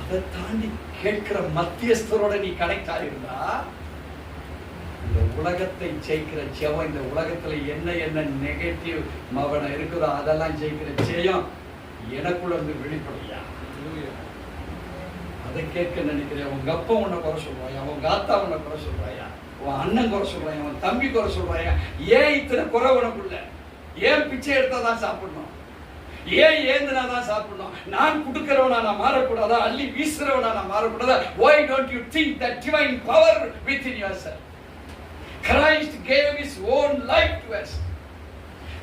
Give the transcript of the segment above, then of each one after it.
அதை தாண்டி கேட்கிற மத்தியஸ்தரோட நீ கனெக்ட் ஆகிருந்தா இந்த உலகத்தை ஜெயிக்கிற ஜெயம், இந்த உலகத்துல என்ன என்ன நெகட்டிவ் மவன இருக்குதோ அதெல்லாம் ஜெயிக்கிற ஜெயம் எனக்குள்ள இருந்து வெளிப்படையா. அதை கேட்க நினைக்கிறேன். உங்க அப்பா உன்னை குறை சொல்றாயா, உங்க ஆத்தா உன்னை குறை சொல்றாயா, உன் அண்ணன் குறை சொல்றாயா, உன் தம்பி குறை சொல்றாயா. ஏன் இத்தனை குறை உனக்குள்ள? ஏன் பிச்சை எடுத்தாதான் சாப்பிடணும்? ஏன் ஏந்தினாதான் சாப்பிடணும்? நான் கொடுக்கிறவனா நான் மாறக்கூடாதா? அள்ளி வீசுறவனா நான் மாறக்கூடாதா? Why don't you think that divine power within yourself? Christ gave his own life to us.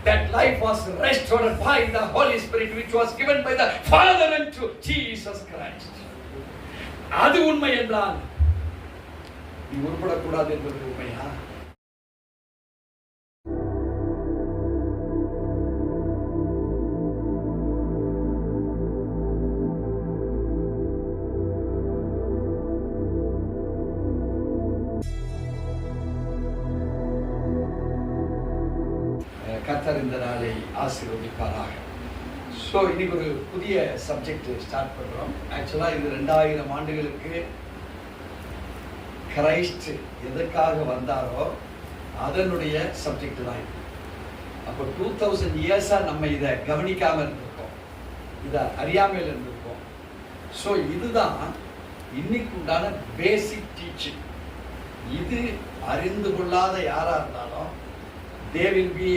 That life was restored by the Holy Spirit which was given by the Father unto Jesus Christ. அது உண்மை என்றால் நீ உருப்படக்கூடாது என்பது உண்மையா? கர்த்தர் இந்த நாளை ஆசீர்வதிப்பாராக. ஸோ இன்னைக்கு ஒரு புதிய சப்ஜெக்ட் ஸ்டார்ட் பண்ணுறோம். ஆக்சுவலாக இது 2000 ஆண்டுகளுக்கு கிரைஸ்ட் எதற்காக வந்தாரோ அதனுடைய சப்ஜெக்ட் தான் இது. அப்போ 2000 இயர்ஸாக நம்ம இதை கவனிக்காமல் இருந்திருக்கோம், இதை அறியாமையில் இருந்திருக்கோம். ஸோ இதுதான் இன்னைக்கு உண்டான பேசிக் டீச்சிங். இது அறிந்து கொள்ளாத யாராக இருந்தாலும் they will be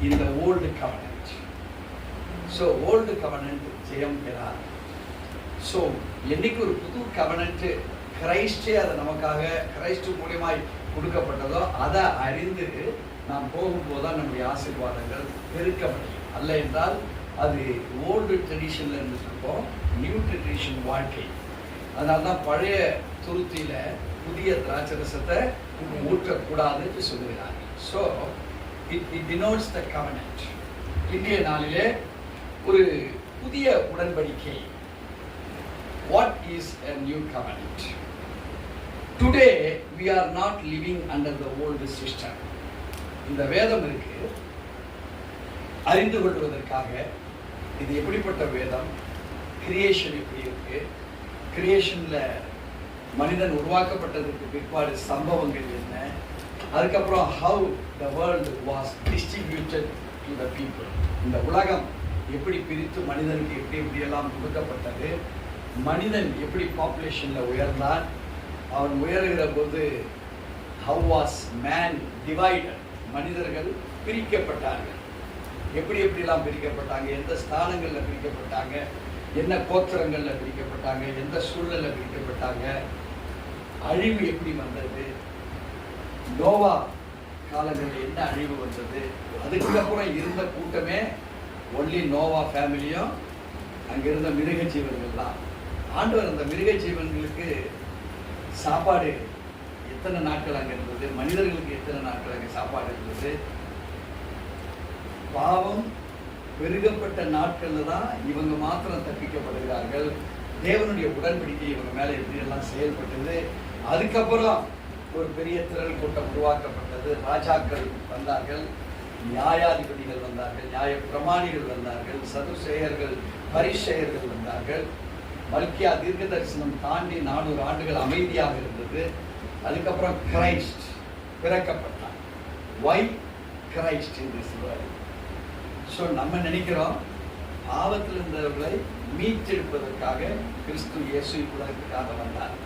in the old covenant. So old covenant Jayam பெறார். So என்னைக்கு ஒரு புது கவனன்ட் கிரைஸ்டே அதை நமக்காக கிரைஸ்ட் மூலியமாய் கொடுக்கப்பட்டதோ அதை அறிந்து நாம் போகும்போது தான் நம்முடைய ஆசீர்வாதங்கள் பெருக்க முடியும். அல்ல என்றால் அது ஓல்டு ட்ரெடிஷன்ல இருந்துருப்போம், நியூ ட்ரெடிஷன் வாழ்க்கை. அதனால தான் பழைய துருத்தியில புதிய திராட்சரசத்தை ஊற்றக்கூடாதுன்னு சொல்லுகிறாங்க. So it denotes the covenant. இன்றைய நாளிலே ஒரு புதிய உடன்படிக்கை. What is a new covenant? Today we are not living under the old system. இந்த வேதம் இருக்கு, அறிந்து கொள்வதற்காக. இது எப்படிப்பட்ட வேதம்? கிரியேஷன் எப்படி இருக்கு, கிரியேஷன்ல மனிதன் உருவாக்கப்பட்டதற்கு பிற்பாடு சம்பவங்கள் என்ன, அதுக்கப்புறம் how the world was distributed to the people. இந்த உலகம் எப்படி பிரித்து மனிதனுக்கு எப்படி எப்படியெல்லாம் கொடுக்கப்பட்டது, மனிதன் எப்படி பாப்புலேஷன்ல உயர்ந்தான், அவன் உயர்கிற போது how was man divided, மனிதர்கள் பிரிக்கப்பட்டார்கள், எப்படி எப்படிலாம் பிரிக்கப்பட்டாங்க, எந்த ஸ்தானங்கள்ல பிரிக்கப்பட்டாங்க, என்ன கோத்திரங்கள்ல பிரிக்கப்பட்டாங்க, எந்த சூழல்ல பிரிக்கப்பட்டாங்க, அழிவு எப்படி வந்தது, நோவா காலங்களில் என்ன அழிவு வந்தது, அதுக்கப்புறம் இருந்த கூட்டமே ஒன்லி நோவா ஃபேமிலியும் அங்கிருந்த மிருக ஜீவன்கள் தான். ஆண்டவர் அந்த மிருக ஜீவன்களுக்கு சாப்பாடு எத்தனை நாட்கள் அங்கே இருந்தது, மனிதர்களுக்கு எத்தனை நாட்கள் அங்கே சாப்பாடு இருந்தது. பாவம் பெருகப்பட்ட நாட்கள்ல தான் இவங்க மாத்திரம் தப்பிக்கப்படுகிறார்கள். தேவனுடைய உடன்படிக்கை இவங்க மேல எப்படி எல்லாம் செயல்பட்டது. அதுக்கப்புறம் ஒரு பெரிய திரள் கூட்டம் உருவாக்கப்பட்டது. ராஜாக்கள் வந்தார்கள், நியாயாதிபதிகள் வந்தார்கள், நியாய பிரமாணிகள் வந்தார்கள், சதுசேயர்கள், பரிசேயர்கள் வந்தார்கள். மல்கியா தீர்க்க தரிசனம் தாண்டி 400 ஆண்டுகள் அமைதியாக இருந்தது. அதுக்கப்புறம் கிரைஸ்ட் பிறக்கப்பட்டார். Why Christ in this world? So நம்ம நினைக்கிறோம் பாவத்தில் இருந்தவர்களை மீட்டெடுப்பதற்காக கிறிஸ்து இயேசு உலகத்துக்காக வந்தார்.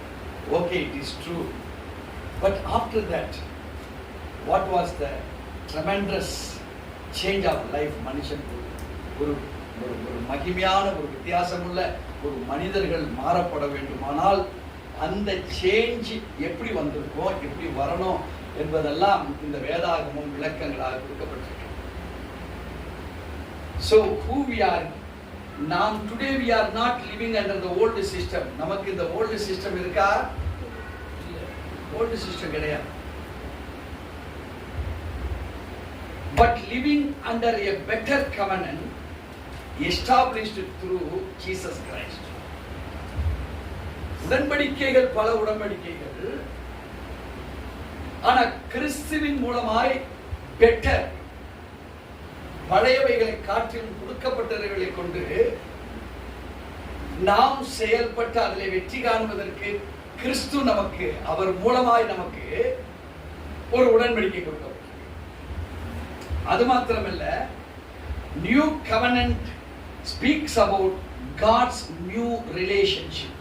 Okay, it is true. But after that what was the tremendous change of life? மனுஷன் ஒரு ஒரு மகிமையான ஒரு வித்தியாசமுள்ள ஒரு மனிதர்கள் மாறப்பட வேண்டுமானால் அந்த சேஞ்ச் எப்படி வந்திருக்கோ, எப்படி வரணும் என்பதெல்லாம் இந்த வேதாகமும் விளக்கங்களாக கொடுக்கப்பட்டிருக்கு. So who we are now today, we are not living under the old system. நமக்கு இந்த old system இருக்கா? old system கிடையாது. But living under a better covenant established through Jesus Christ. உடன்படிக்கைகள் பல உடன்படிக்கைகள், ஆனா கிறிஸ்துவின் மூலமாய் பெட்டர், பழையவைகளை காற்றில் கொடுக்கப்பட்டவர்களை கொண்டு நாம் செயல்பட்டு அதில் வெற்றி காண்பதற்கு கிறிஸ்து நமக்கு, அவர் மூலமாய் நமக்கு ஒரு உடன்படிக்கை கொடுக்க. அது மாத்திரமல்ல, new covenant speaks about God's new relationship.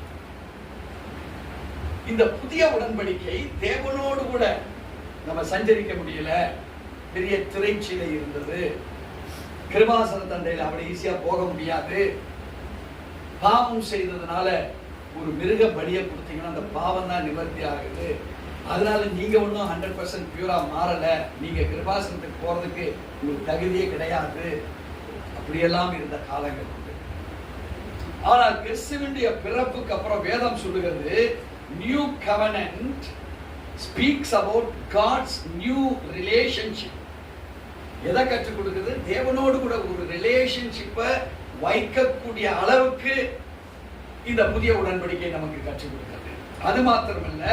இந்த புதிய உடன்படிக்கை தேவனோடு கூட நம்ம சஞ்சரிக்க முடியல. பெரிய திரைச்சீலை இருந்தது, கிருபாசன தண்டையில் அவ்வளவு ஈஸியா போக முடியாது. பாவம் செய்ததுனால ஒரு மிருக பலியை கொடுத்தீங்கன்னா அந்த பாவம் தான் நிவர்த்தி ஆகுது. அதனால நீங்க ஒன்றும் 100% பியூரா மாறல, நீங்க கிருபாசனத்துக்கு போறதுக்கு உங்களுக்கு தகுதியே கிடையாது. அப்படியெல்லாம் இருந்த காலங்கள் உண்டு. ஆனால் கிறிஸ்துவினுடைய பிறப்புக்கு அப்புறம் வேதம் சொல்லுகிறது, new covenant speaks about God's new relationship. எதை கற்றுக் கொடுக்குது? தேவனோடு கூட ஒரு ரிலேஷன்ஷிப்பை வைக்கக்கூடிய அளவுக்கு இந்த புதிய உடன்படிக்கை நமக்கு கற்றுக் கொடுக்கிறது. அது மாத்திரமல்ல,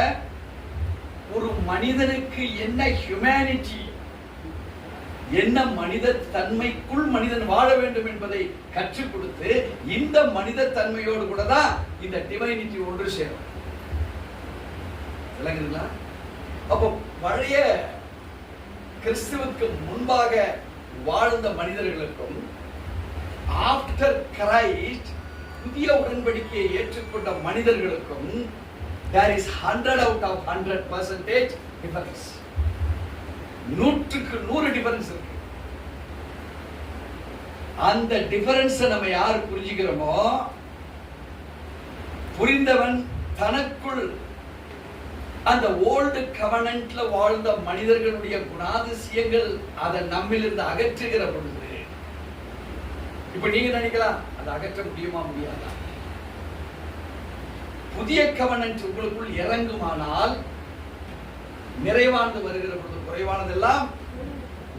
ஒரு மனிதனுக்கு என்ன ஹியூமனிட்டி, என்ன மனித தன்மைக்குள் மனிதன் வாழ வேண்டும் என்பதை கற்றுக் கொடுத்து இந்த மனித தன்மையோடு கூட தான் இந்த டிவைனிட்டி ஒன்று சேரும். விளங்குதுங்களா? அப்போ பழைய கிறிஸ்துவுக்கு முன்பாக வாழ்ந்த மனிதர்களுக்கும் ஆஃப்டர் கிரைஸ்ட் புதிய உடன்படிக்கையை ஏற்றுக்கொண்ட மனிதர்களுக்கும் there is 100 out of 100% difference. 100க்கு 100 டிஃபரன்ஸ் இருக்கு. அந்த டிஃபரன்ஸை நம்ம யார் புரிஞ்சுக்கிறோமோ, புரிந்தவன் தனக்குள் அந்த ஓல்டு கவனன்ட்ல வாழ்ந்த மனிதர்களுடைய குணாதிசயங்கள் அதை நம்மிலிருந்து அகற்றுகிற பொழுது, இப்ப நீங்க நினைக்கலாம் அதை அகற்ற முடியுமா முடியாதா? புதிய கவனன்ட் உங்களுக்குள் இறங்குமானால் நிறைவானது வருகிற பொழுது குறைவானதெல்லாம்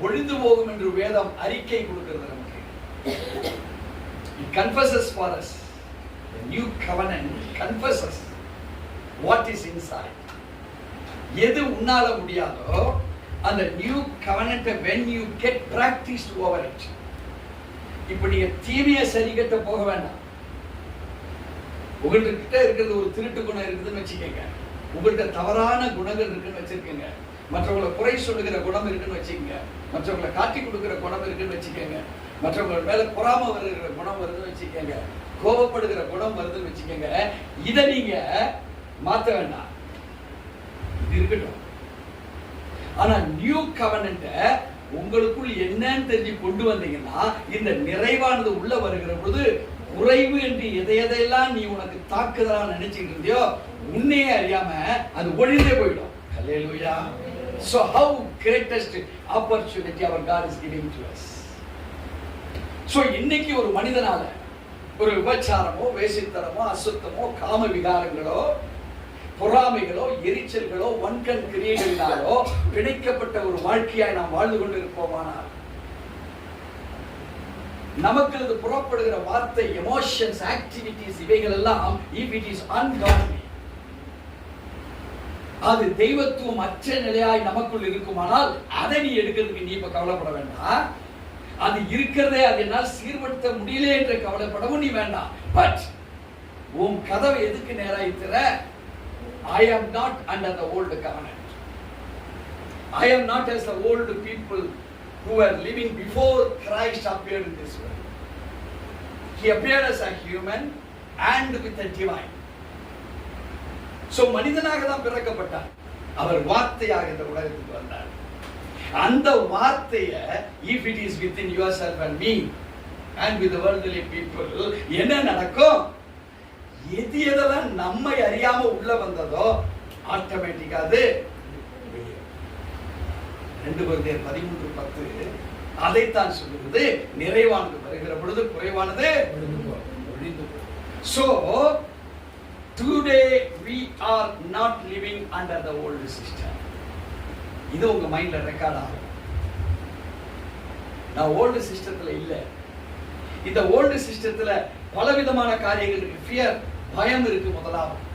ஒழிந்து போகும் என்று வேதம் அறிக்கை கொடுக்கிறது நமக்கு. It confesses for us. The new covenant confesses what is inside. எது உன்னால முடியாதோ அந்த new covenant when you get practiced over it. இப்ப நீங்க தீமையை சரி கட்ட போக வேண்டாம். உங்கள்கிட்ட இருக்கிறது ஒரு திருட்டு குணம் இருக்குதுன்னு வச்சுக்கோங்க, உங்கள்கிட்ட தவறான குணங்கள் இருக்குன்னு வச்சிருக்கீங்க, மற்றவங்களை குறை சொல்லுகிற குணம் இருக்குன்னு வச்சுக்கோங்க, மற்றவங்களை காட்டி கொடுக்கிற குணம் இருக்குன்னு வச்சுக்கோங்க, மற்றவங்க மேல பொறாம வருகிற குணம் வருதுன்னு வச்சுக்கோங்க, கோபப்படுகிற குணம் வருதுன்னு வச்சுக்கோங்க. இதை நீங்க மாத்த வேண்டாம், இது இருக்கட்டும். ஆனா நியூ கவனன்ட் உங்களுக்குள் என்னன்னு தெரிஞ்சு கொண்டு வந்தீங்கன்னா இந்த நிறைவானது உள்ள வருகிற பொழுது குறைவு என்று எதையெல்லாம் நீ உனக்கு தாக்குதலா நினைச்சிட்டு இருந்தியோ உன்னையே அறியாம அது ஒழிந்தே போயிடும். ஹல்லேலூயா. So how greatest opportunity our God is giving to us. So இன்னைக்கு ஒரு மனிதனால ஒரு விபச்சாரமோ வேசித்தனமோ அசுத்தமோ காம விகாரங்களோ பொறாமைகளோ எரிச்சல்களோ வன்கண் கிரியைகளினாலோ பிணைக்கப்பட்ட ஒரு வாழ்க்கையாய் நாம் வாழ்ந்து கொண்டிருப்போமானால் நமக்கு அது புறப்படுகிற வார்த்தை, எமோஷன்ஸ், ஆக்டிவிட்டிஸ், இவைகள் எல்லாம் if it is ungodly, அது தெய்வத்துவம் அற்ற நிலையாய் நமக்குள் இருக்குமானால் அதை நீ எடுக்கிறதுக்கு நீ இப்ப கவலைப்பட வேண்டாம். அது இருக்கிறதே அது என்னால் சீர்படுத்த முடியல என்ற கவலைப்படவும் நீ வேண்டாம். பட் உன் கதவை எதுக்கு நேராயித்துற? I am not under the old covenant. I am not as the old people who were living before Christ appeared in this world. He appeared as a human and with a divine. So மனிதனாக தான் பிறக்கப்பட்டார், அவர் வார்த்தையாக இந்த உலகத்துக்கு வந்தார். அந்த வார்த்தையை if it is within yourself and me and with the worldly people என்ன நடக்கும்? எதெல்லாம் நம்மை அறியாம உள்ள வந்ததோ ஆட்டோமேட்டிக்கா அது 2 கொரிந்தியர் 13:10 அதைத்தான் சொல்லுகிறது. நிறைவானது வருகிற பொழுது குறைவானது ஒழிந்து போகும். So today we are not living under the old system. இது உங்க மைண்ட்ல ரெக்கார்ட் ஆகும். நான் ஓல்டு சிஸ்டத்துல இல்ல. இந்த ஓல்டு சிஸ்டத்துல பலவிதமான காரியங்கள் இருக்கு. ஃபியர், பயம் இருக்கு. முதலாவது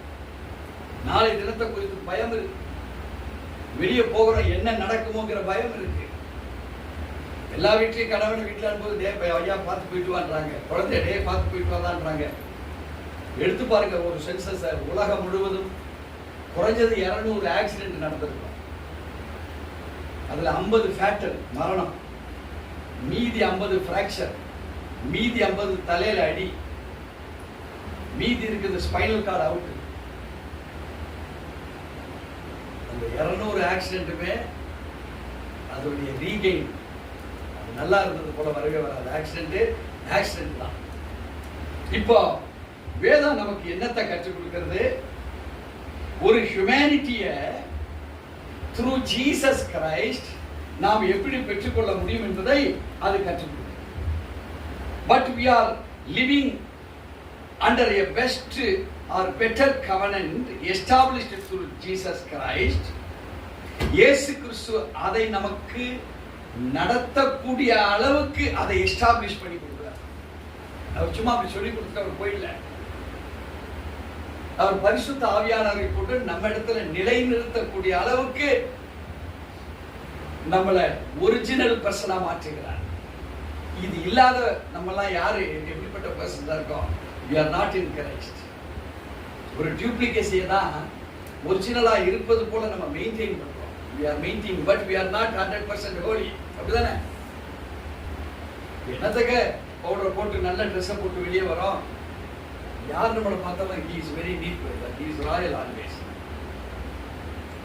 நாளை தினத்தை குறித்து பயம் இருக்கு. வெளியே போகிறோம் என்ன நடக்குமோங்கிற பயம் இருக்கு. எல்லா வீட்லயும் கணவன் வீட்டுல இருக்கும்போது டே ஐயா பார்த்து போயிட்டு வான்றாங்க, குழந்தை டே பார்த்து போயிட்டு வான்றாங்க. எடுத்து பாருங்க, ஒரு சென்சஸ் உலகம் முழுவதும் குறைஞ்சது 200 ஆக்சிடென்ட் நடந்திருக்கும். அதுல 50 ஃபேட்டல் மரணம், மீதி 50 ஃபிராக்சர், மீதி 50 தலையில அடி, மீதி இருக்குது ஸ்பைனல் கார்டு அவுட். அந்த 200 ஆக்சிடென்ட்டுமே அதோடைய ரீகெயின் அது நல்லா இருந்தது போல வரவே வராது. ஆக்சிடென்ட் தான். இப்போ வேதம் நமக்கு என்னத்தை கற்றுக் கொடுக்கிறது? ஒரு ஹியூமனிட்டிய த்ரூ ஜீசஸ் கிரைஸ்ட் நாம் எப்படி பெற்றுக்கொள்ள முடியும் என்பதை அது கற்றுக் கொடுக்கிறது. But we are living under a best or better covenant established through Jesus Christ. இயேசு கிறிஸ்து அதை நமக்கு நடத்தக்கூடிய அளவுக்கு அதை எஸ்டாப்ளிஷ் பண்ணி கொடுக்கிறார். அவர் சும்மா அப்படி சொல்லி கொடுத்து அவர் போயிடல. அவர் பரிசுத்த ஆவியானவரை போட்டு நம்ம இடத்துல நிலைநிறுத்தக்கூடிய அளவுக்கு நம்மளை ஒரிஜினல் பர்சனா மாற்றுகிறார். இது இல்லாத நம்மலாம் யாரு எப்படிப்பட்ட பர்சன் தான் இருக்கோம்? we are not in Christ. ஒரு டூப்ளிகேசியை தான் ஒரிஜினலா இருப்பது போல நம்ம மெயின்டைன் பண்றோம். we are maintaining but we are not 100% holy. அப்படிதானே? என்னத்துக்கு பவுடர் போட்டு நல்ல ட்ரெஸ்ஸை போட்டு வெளியே வரோம்? யார் நம்மளை பார்த்தாலும் he is very neat with that. He is royal always.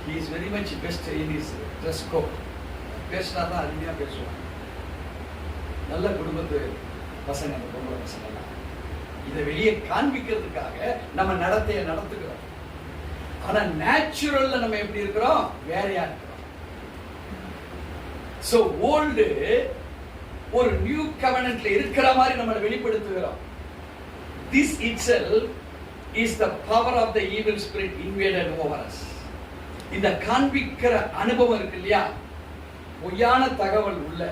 He is very much best in his dress code. பேசினா தான் அருமையாக பேசுவாங்க. நல்ல குடும்பத்து பசங்க, அந்த பொம்பளை பசங்கள்லாம் இதை வெளியே காண்பிக்கிறதுக்காக நம்ம நடத்தையை நடத்துக்கிறோம். ஆனா நேச்சுரல்ல நம்ம எப்படி இருக்கிறோம்? வேறையா இருக்கிறோம். சோ ஓல்டு ஒரு நியூ கவெனன்ட்ல இருக்கிற மாதிரி நம்மளை வெளிப்படுத்துகிறோம். This itself is the power of the evil spirit invaded over us. இந்த காண்பிக்கிற அனுபவம் இருக்கு இல்லையா, பொய்யான தகவல் உள்ள,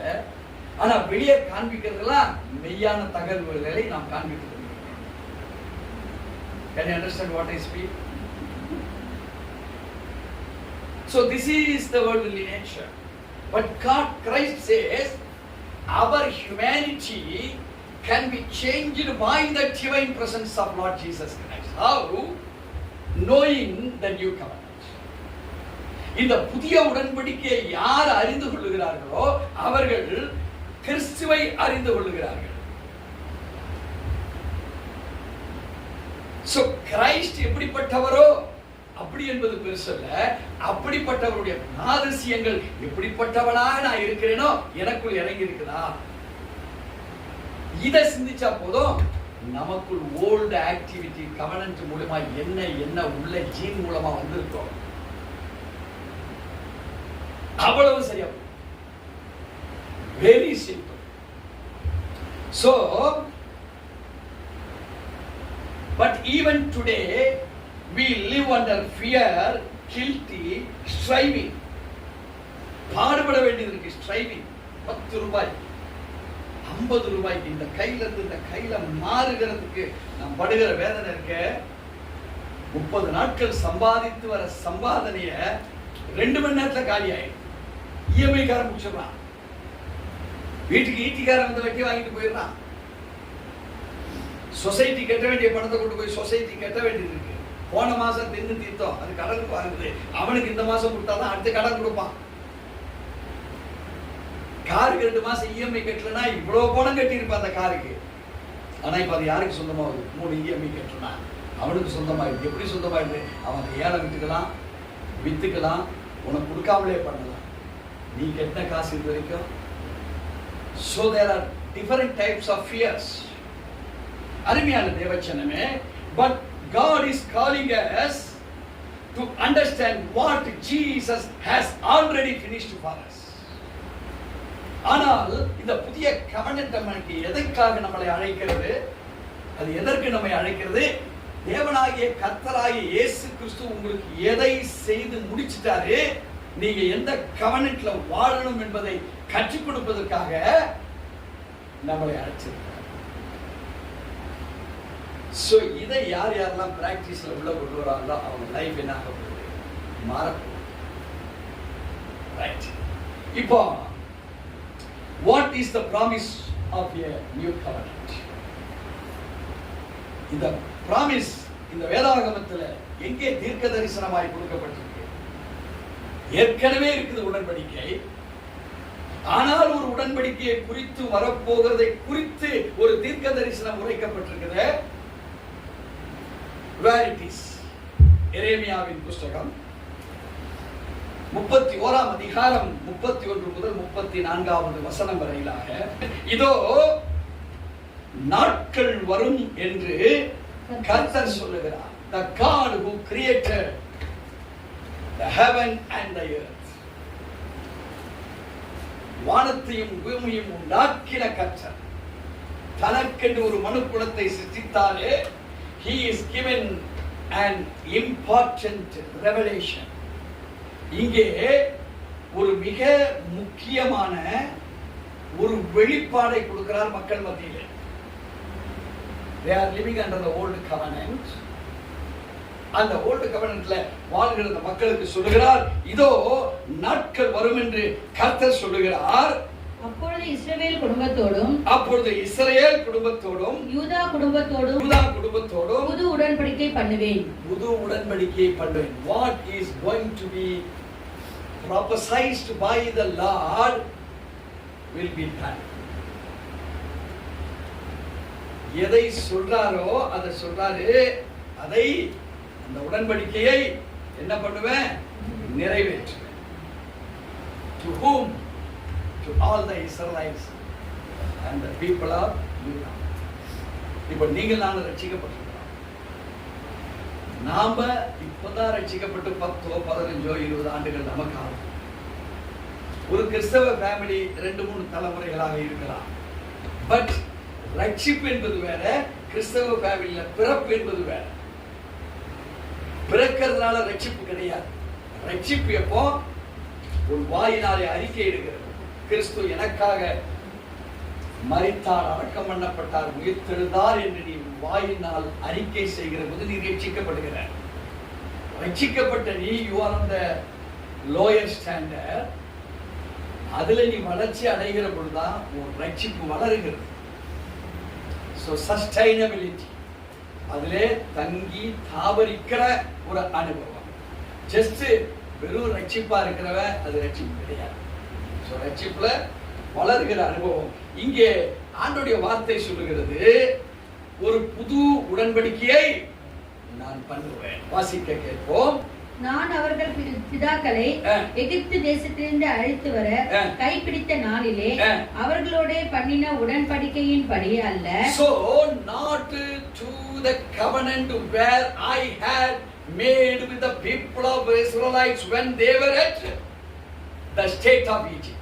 ஆனா வெளியே காண்பிக்கிறதெல்லாம் மெய்யான தகவல்களை நாம் காண்பிக்கிறோம். Can you understand what I speak? So this is the worldly nature. But God, Christ says, our humanity can be changed by the divine presence of Lord Jesus Christ. How? Knowing the new covenant. இந்த புதிய உடன்படிக்கையை யார் அறிந்து கொள்ளுகிறார்களோ அவர்கள் கிறிஸ்துவை அறிந்து கொள்ளுகிறார்கள். So Christ எப்படிப்பட்டவரோ அப்படி என்பது பெருசல்ல, அப்படிப்பட்டவருடைய குணாதிசயங்கள் எப்படிப்பட்டவனாக நான் இருக்கிறேனோ எனக்குள் இறங்கி இருக்குதா, இதை சிந்திச்சா போதும். நமக்குள் ஓல்டு ஆக்டிவிட்டி கவனன்ட் மூலமா என்ன உள்ள ஜீன் மூலமா வந்திருக்கோம், அவ்வளவு சரியா. Very simple. So but even today we live under fear, guilty, striving. பாடுபட வேண்டியது இருக்கு. ஸ்ட்ரைவிங். 10 ரூபாய் 50 ரூபாய்க்கு இந்த கையில இருந்து இந்த கையில மாறுகிறதுக்கு நாம் படுகிற வேதனை இருக்கு. 30 நாட்கள் சம்பாதித்து வர சம்பாதனைய 2 மணி நேரத்துல காலி ஆயிடும். இஎம்ஐ காரன் முடிச்சிடறான், வீட்டுக்கு ஈட்டிக்காரன் வந்து வெட்டி வாங்கிட்டு போயிடுறான். சொசைட்டி கட்ட வேண்டிய பணத்தை கொண்டு போய் சொசைட்டி கட்ட வேண்டியது இருக்கு. போன மாசம் தின்னு தீர்த்தோம், அது கடனுக்கு வாங்குது. அவனுக்கு இந்த மாசம் கொடுத்தாதான் அடுத்த கடன் கொடுப்பான். காருக்கு 2 மாசம் இஎம்ஐ கட்டலனா இவ்வளவு பணம் கட்டி இருப்பான் அந்த காருக்கு. ஆனா இப்ப அது யாருக்கு சொந்தமாகுது? 3 இஎம்ஐ கட்டலனா அவனுக்கு சொந்தமாயிடுது. எப்படி சொந்தமாயிடுது? அவன் ஏழை விட்டுக்கலாம், வித்துக்கலாம், உனக்கு கொடுக்காமலே பண்ணலாம். நீ கெட்ட காசு இது வரைக்கும். So there are different types of fears. அருமையான தேவச்சனமே, but God is calling us to understand what Jesus has already finished for us. ஆனால் இந்த புதிய கவனன்ட் நமக்கு எதற்காக நம்மளை அழைக்கிறது? அது எதற்கு நம்மை அழைக்கிறது? தேவனாகிய கர்த்தராகிய இயேசு கிறிஸ்து உங்களுக்கு எதை செய்து முடிச்சிட்டாரு, நீங்க எந்த கவனன்ட்ல வாழணும் என்பதை கற்றுக் கொடுப்பதற்காக நம்மளை அழைச்சிருக்கார். சோ இதை யாரெல்லாம் பிராக்டிஸ்ல உள்ள கொண்டு வராங்களோ அவங்க லைஃப் என்ன ஆக போகுது? மாறப்போகுது. ரைட். இப்போ what is the promise of a new covenant? இந்த பிராமிஸ் இந்த வேதாகமத்துல எங்கே தீர்க்க தரிசனமாய் கொடுக்கப்பட்டிருக்கு? ஏற்கனவே இருக்குது உடன்படிக்கை. ஆனால் ஒரு உடன்படிக்கையை குறித்து வரப்போகிறதை குறித்து ஒரு தீர்க்க தரிசனம் உரைக்கப்பட்டிருக்கிறது. எரேமியாவின் புஸ்தகம் 31ஆம் அதிகாரம் 31 முதல் 34வது வசனம் வரையிலாக, இதோ நாட்கள் வரும் என்று கர்த்தர் சொல்லுகிறார். The God who created the heaven and the earth, வானத்தையும் பூமியையும் உண்டாக்கின கர்த்தர் தனக்கென்று ஒரு மனுக்குலத்தை சிருஷ்டித்தாரே. He is given an important revelation. இங்கே ஒரு மிக முக்கியமான ஒரு வெளிப்பாடை கொடுக்கிறார் மக்கள் மத்தியிலே. They are living under the old covenant. அந்த old covenantல வாழ்கிற மக்களுக்கு சொல்லுகிறார், இதோ நாட்கள் வரும் என்று கர்த்தர் சொல்லுகிறார். அப்பொழுது இஸ்ரவேல் குடும்பத்தோடும் யூதா குடும்பத்தோடும் புது உடன்படிக்கை பண்ணுவேன். What is going to be prophesied by the Lord will be done. எதை சொல்றாரோ அதை சொல்றாரு. அதை அந்த உடன்படிக்கையை என்ன பண்ணுவேன்? நிறைவேற்றுவேன். To whom? To all the Israelites and the people of Judah. இப்போ நீங்கள் நான் ரட்சிக்கப்பட்டிருக்கிறோம். நாம இப்பதான் ரட்சிக்கப்பட்டு 10, 15, 20 ஆண்டுகள் நமக்கு ஆகும். ஒரு கிறிஸ்தவ ஃபேமிலி 2-3 தலைமுறைகளாக இருக்கலாம். பட் ரட்சிப்பு என்பது வேற, கிறிஸ்தவ ஃபேமிலியில பிறப்பு என்பது வேற. பிறக்கிறதுனால ரட்சிப்பு கிடையாது. ரட்சிப்பு எப்போ? ஒரு வாயினாலே அறிக்கை எடுக்கிறது. கிறிஸ்து எனக்காக மரித்தார், அடக்கம் பண்ணப்பட்டார், உயிர்த்தெழுந்தார் என்று நீ வாயினால் அறிக்கை செய்கிற போது நீ ரட்சிக்கப்படுகிற. ரட்சிக்கப்பட்ட நீ you are on the lower standard. அதுல நீ வளர்ச்சி அடைகிற பொழுதுதான் உன் ரட்சிப்பு வளருகிறது. ஸோ சஸ்டைனபிலிட்டி, அதிலே தங்கி தாவரிக்கிற ஒரு அனுபவம். ஜஸ்ட் வெறும் ரட்சிப்பா இருக்கிறவ அது ரட்சிப்பு கிடையாது. ஸோ ரட்சிப்புல வளர்கிற அனுபவம். இங்கே ஆண்டவருடைய வார்த்தை சொல்லுகிறது, ஒரு புது உடன்படிக்கையை நான் பண்ணுவேன். வாசிக்க கேட்போம். நான் அவர்கள் பிதாக்களை எகிப்து தேசத்திலிருந்து அழைத்து வர கைப்பிடித்த நாளிலே அவர்களோட பண்ணின உடன்படிக்கையின் படி அல்ல. So not to the covenant where I had made with the people of Israelites when they were at the state of Egypt.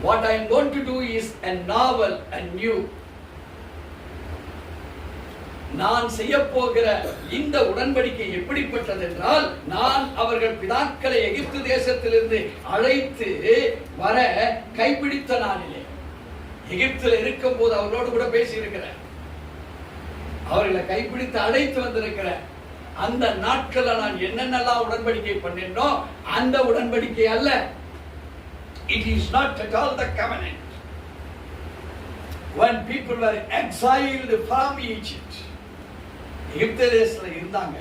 What I am going to do is a novel, a new. நான் செய்ய போகிற இந்த உடன்படிக்கை எப்படிப்பட்டது என்றால், நான் அவர்கள் பிதாக்களை எகிப்து தேசத்திலிருந்து அழைத்து வர கைப்பிடித்த நாளிலே, எகிப்தில் இருக்கும் போது அவர்களோடு கூட பேசி இருக்கிறேன், அவர்களை கைப்பிடித்து அழைத்து வந்திருக்கிறேன். அந்த நாட்கள்ல நான் என்னென்னலாம் உடன்படிக்கை பண்ணினோ அந்த உடன்படிக்கை அல்ல. It is not at all the covenant. When people were exiled from Egypt, எகிப்து தேசத்துல இருந்தாங்க.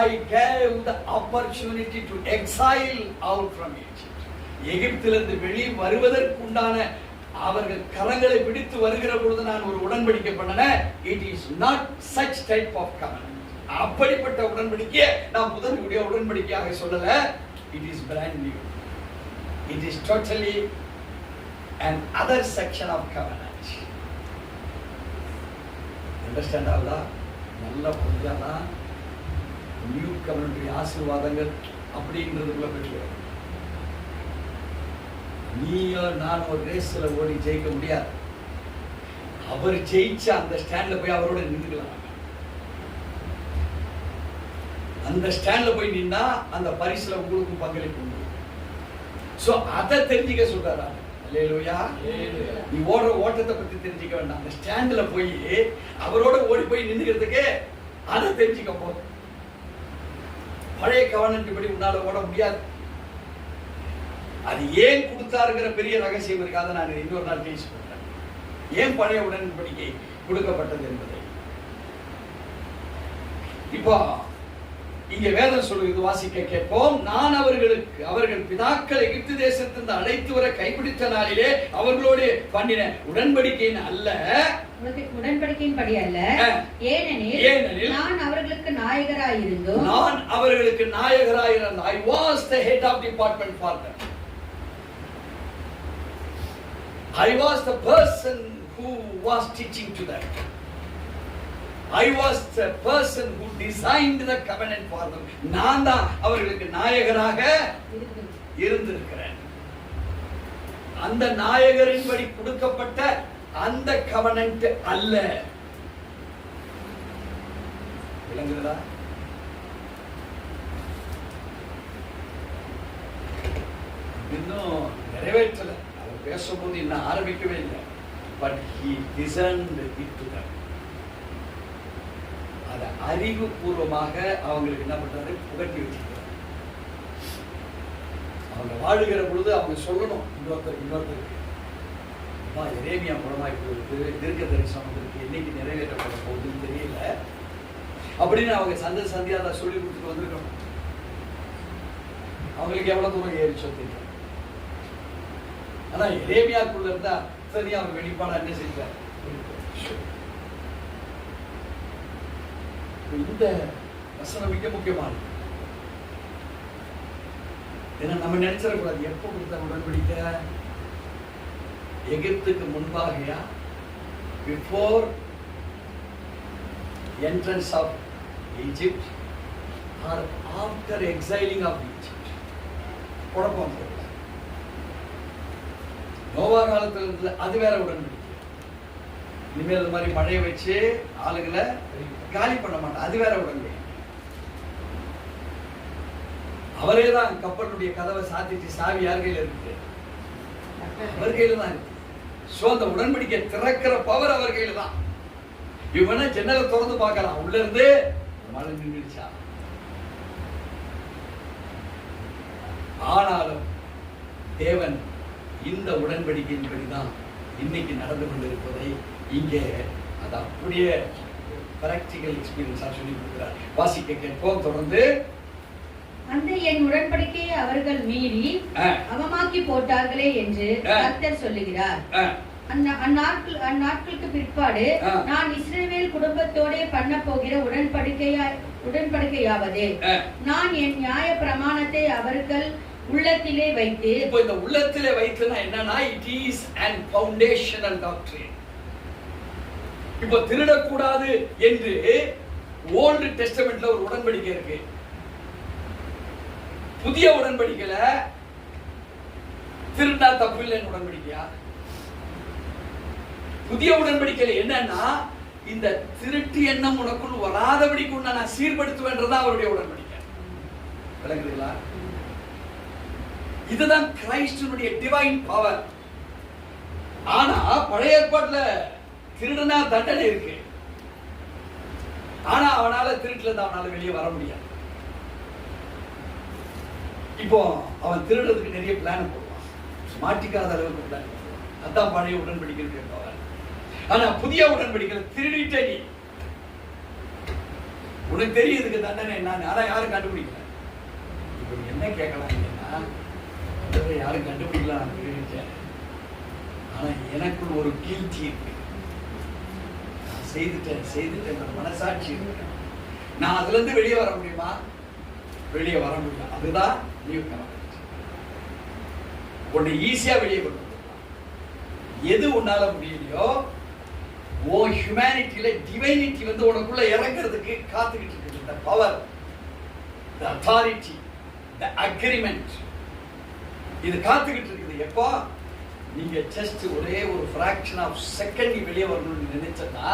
I gave the opportunity to exile out from Egypt. எகிப்திலிருந்து வெளியே வருவதற்குண்டான அவர்கள் கரங்களை பிடித்து வருகிற பொழுது நான் ஒரு உடன்படிக்கை பண்ணேன். It is not such type of covenant. அப்படிப்பட்ட உடன்படிக்கை நான் புதிய உடன்படிக்கையாக சொல்லல. It is brand new. It is totally an other section of covenant. Understand all? நல்லா புரிஞ்சானா நியூ கவர்னரி ஆசீர்வாதங்கள் அப்படின்றதுக்குள்ள பெற்று நீயோ நான் ஒரு ரேஸ்ல ஓடி ஜெயிக்க முடியாது. அவர் ஜெயிச்ச அந்த ஸ்டாண்ட்ல போய் அவரோட நின்றுக்கலாம். அந்த ஸ்டாண்ட்ல போய் நின்னா அந்த பரிசுல உங்களுக்கும் பங்களிப்பு உண்டு. சோ அதை தெரிஞ்சுக்க சொல்றாரா? அல்லேலூயா. நீ ஓடுற ஓட்டத்தை பத்தி தெரிஞ்சுக்க வேண்டாம். அந்த ஸ்டாண்ட்ல போய் அவரோட ஓடி போய் நின்னுக்கிறதுக்கு அதை தெரிஞ்சுக்க போதும். பழைய கவர்னன்ட் படி உன்னால ஓட முடியாது. அது ஏன் கொடுத்தாருங்கிற பெரிய ரகசியம் இருக்காது. நான் இன்னொரு நாள் பேசி சொல்றேன். ஏன் பழைய உடன்படிக்கை கொடுக்கப்பட்டது என்பதை இப்போ இங்க வேதம் சொல்லுகிறது, வாசிக்க கேட்போம். நான் அவர்கள் பிதாக்கள் எகிப்து தேசத்திலிருந்து அழைத்து வர கைப்பிடித்த நாளிலே அவர்களோடு பண்ணின உடன்படிக்கையின் அல்ல, உடன்படிக்கையின்படி அல்ல, ஏனெனில் நான் அவர்களுக்கு நாயகராயிருந்தோம். I was the head of department for them. I was the person who was teaching to them. I was the person who designed the covenant for them. நான் தான் அவர்களுக்கு நாயகராக இருந்திருக்கிறேன். அந்த நாயகரின்படி கொடுக்கப்பட்ட அந்த covenant அல்ல. விளங்குகிறதா? இன்னும் நிறைவேற்றல. அவர் பேசும்போது இன்னும் ஆரம்பிக்கவே இல்லை. But he discerned it to them. அதை அறிவுபூர்வமாக அவங்களுக்கு என்ன பண்றாரு? புகட்டி வச்சிருக்கிறார். அவங்க வாழுகிற பொழுது அவங்க சொல்லணும் இன்னொருத்தருக்கு, எரேமியா மூலமாய் போகுது, தீர்க்க தரிசனம் இருக்கு, என்னைக்கு நிறைவேற்றப்பட போகுதுன்னு தெரியல அப்படின்னு அவங்க சந்தியா அதை சொல்லி கொடுத்துட்டு வந்திருக்கணும். அவங்களுக்கு எவ்வளவு தூரம் ஏறிச்சோ தெரியும். ஆனா எரேமியாக்குள்ள இருந்தா சரி, அவங்க வெளிப்பாடா என்ன செஞ்சார்? இந்த வசனம் மிக முக்கியமானது. ஏன்னா நம்ம நினைச்சிடக்கூடாது, எப்போ கொடுத்த உடன்படிக்கை? எகிப்துக்கு முன்பாகயா, before entrance of Egypt or after exiling of Egypt? குழப்பம் தெரியல. நோவா காலத்துல இருந்தது அது வேற உடன்படிக்கை. இனிமேல் இந்த மாதிரி மழையை வச்சு ஆளுகளை காலி பண்ண மாட்டான், அது வேற உடன்படிக்கை. அவரே தான் கப்பலுடைய கதவை சாத்திட்டு சாவி யார் கையில இருக்கு? அவர் கையில தான் இருக்கு. சோ அந்த உடன்படிக்கை திறக்கிற பவர் அவர் கையில தான். இவனை ஜன்னலை திறந்து பார்க்கலாம், உள்ள இருந்து மழை நின்றுச்சா. ஆனாலும் தேவன் இந்த உடன்படிக்கையின்படிதான் இன்னைக்கு நடந்து கொண்டிருப்பதை இங்கே அது அப்படியே பிராக்டிகல் எக்ஸ்பீரியன்ஸா சொல்லி கொடுக்கிறார். வாசிக்க கேட்போம் தொடர்ந்து. அந்த என் உடன்படிக்கையை அவர்கள் மீறி அவமாக்கி போட்டார்களே என்று கர்த்தர் சொல்லுகிறார். அந்நாட்களுக்கு பிற்பாடு நான் இஸ்ரவேல் குடும்பத்தோட பண்ண போகிற உடன்படிக்கையாவது, நான் என் நியாய பிரமாணத்தை அவர்கள் உள்ளத்திலே வைத்து. இப்போ இந்த உள்ளத்திலே வைத்துனா என்னன்னா, it is an foundational doctrine. இப்போ திருடக்கூடாது என்று ஓல்ட் டெஸ்டமென்ட்ல ஒரு உடன்படிக்கை இருக்கு. புதிய உடன்படிக்கையில திருடா தப்பு இல்லைன்னு உடன்படிக்கையா? புதிய உடன்படிக்கையில என்னன்னா, இந்த திருட்டு எண்ணம் உனக்குள் வராதபடிக்கு நான் சீர்படுத்துவேன்றதா அவருடைய உடன்படிக்கை. விளங்குறீங்களா? இதுதான் கிறிஸ்துவினுடைய டிவைன் பவர். ஆனா பழைய ஏற்பாட்டுல திருடனா தண்டனை இருக்கு. ஆனா அவனால திருட்டுல இருந்து அவனால வெளியே வர முடியாது. இப்போ அவன் திருடுறதுக்கு நிறைய பிளான் போடுவான், மாட்டிக்காத அளவுக்கு பிளான் போடுவான். அதான் பழைய உடன்படிக்கை பவர். ஆனா புதிய உடன்படிக்கை திருடிட்ட நீ, உனக்கு தெரியுதுக்கு தண்டனை என்ன, ஆனா யாரும் கண்டுபிடிக்கல. இப்போ என்ன கேட்கலாம், யாரும் கண்டுபிடிக்கலாம், நான் திருடிட்டேன். ஆனா எனக்குள் ஒரு கில்ட்டி இருக்கு, நான் செய்துட்டேன் மனசாட்சி இருக்கு. நான் அதுல இருந்து வெளியே வர முடியுமா? வெளியே வர முடியும். அதுதான் நியூ கவெனன்ட். உன்னை ஈஸியா வெளியே கொண்டு வரலாம். எது உன்னால முடியலையோ, ஓ ஹியூமனிட்டியில டிவைனிட்டி வந்து உனக்குள்ள இறங்குறதுக்கு காத்துக்கிட்டு இருக்கு. இந்த power, the authority, the agreement, இது காத்துக்கிட்டு இருக்குது. எப்போ நீங்க ஜஸ்ட் ஒரே ஒரு ஃபிராக்ஷன் ஆஃப் செகண்ட் வெளியே வரணும்னு நினைச்சா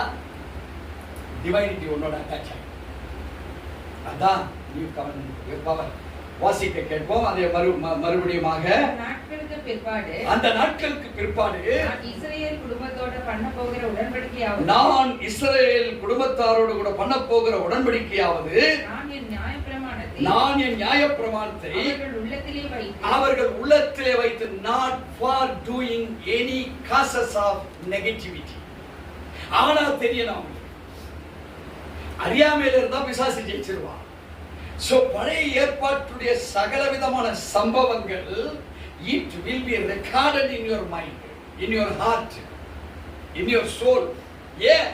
டிவைனிட்டி உன்னோட அட்டாச் ஆகும். அதான் நியூ கவெனன்ட் பவர். வாசிக்க கேட்போம். அதே மறுபடியுமாக அந்த நாட்களுக்கு பிற்பாடு நான் இஸ்ரவேல் குடும்பத்தாரோடு கூட பண்ண போகிற உடன்படிக்கையாவது, நான் என் நியாய பிரமாணத்தை நான் என் நியாயப்பிரமாணத்தை அவர்கள் உள்ளத்திலே வைத்து not for doing any causes of negativity. ஆனா தெரியணும் அவங்களுக்கு. அறியாமையில இருந்தா பிசாசு ஜெயிச்சிருவான். சோ பழைய ஏற்பாட்டுடைய சகல விதமான சம்பவங்கள் it will be recorded in your mind, in your heart, in your soul. ஏன்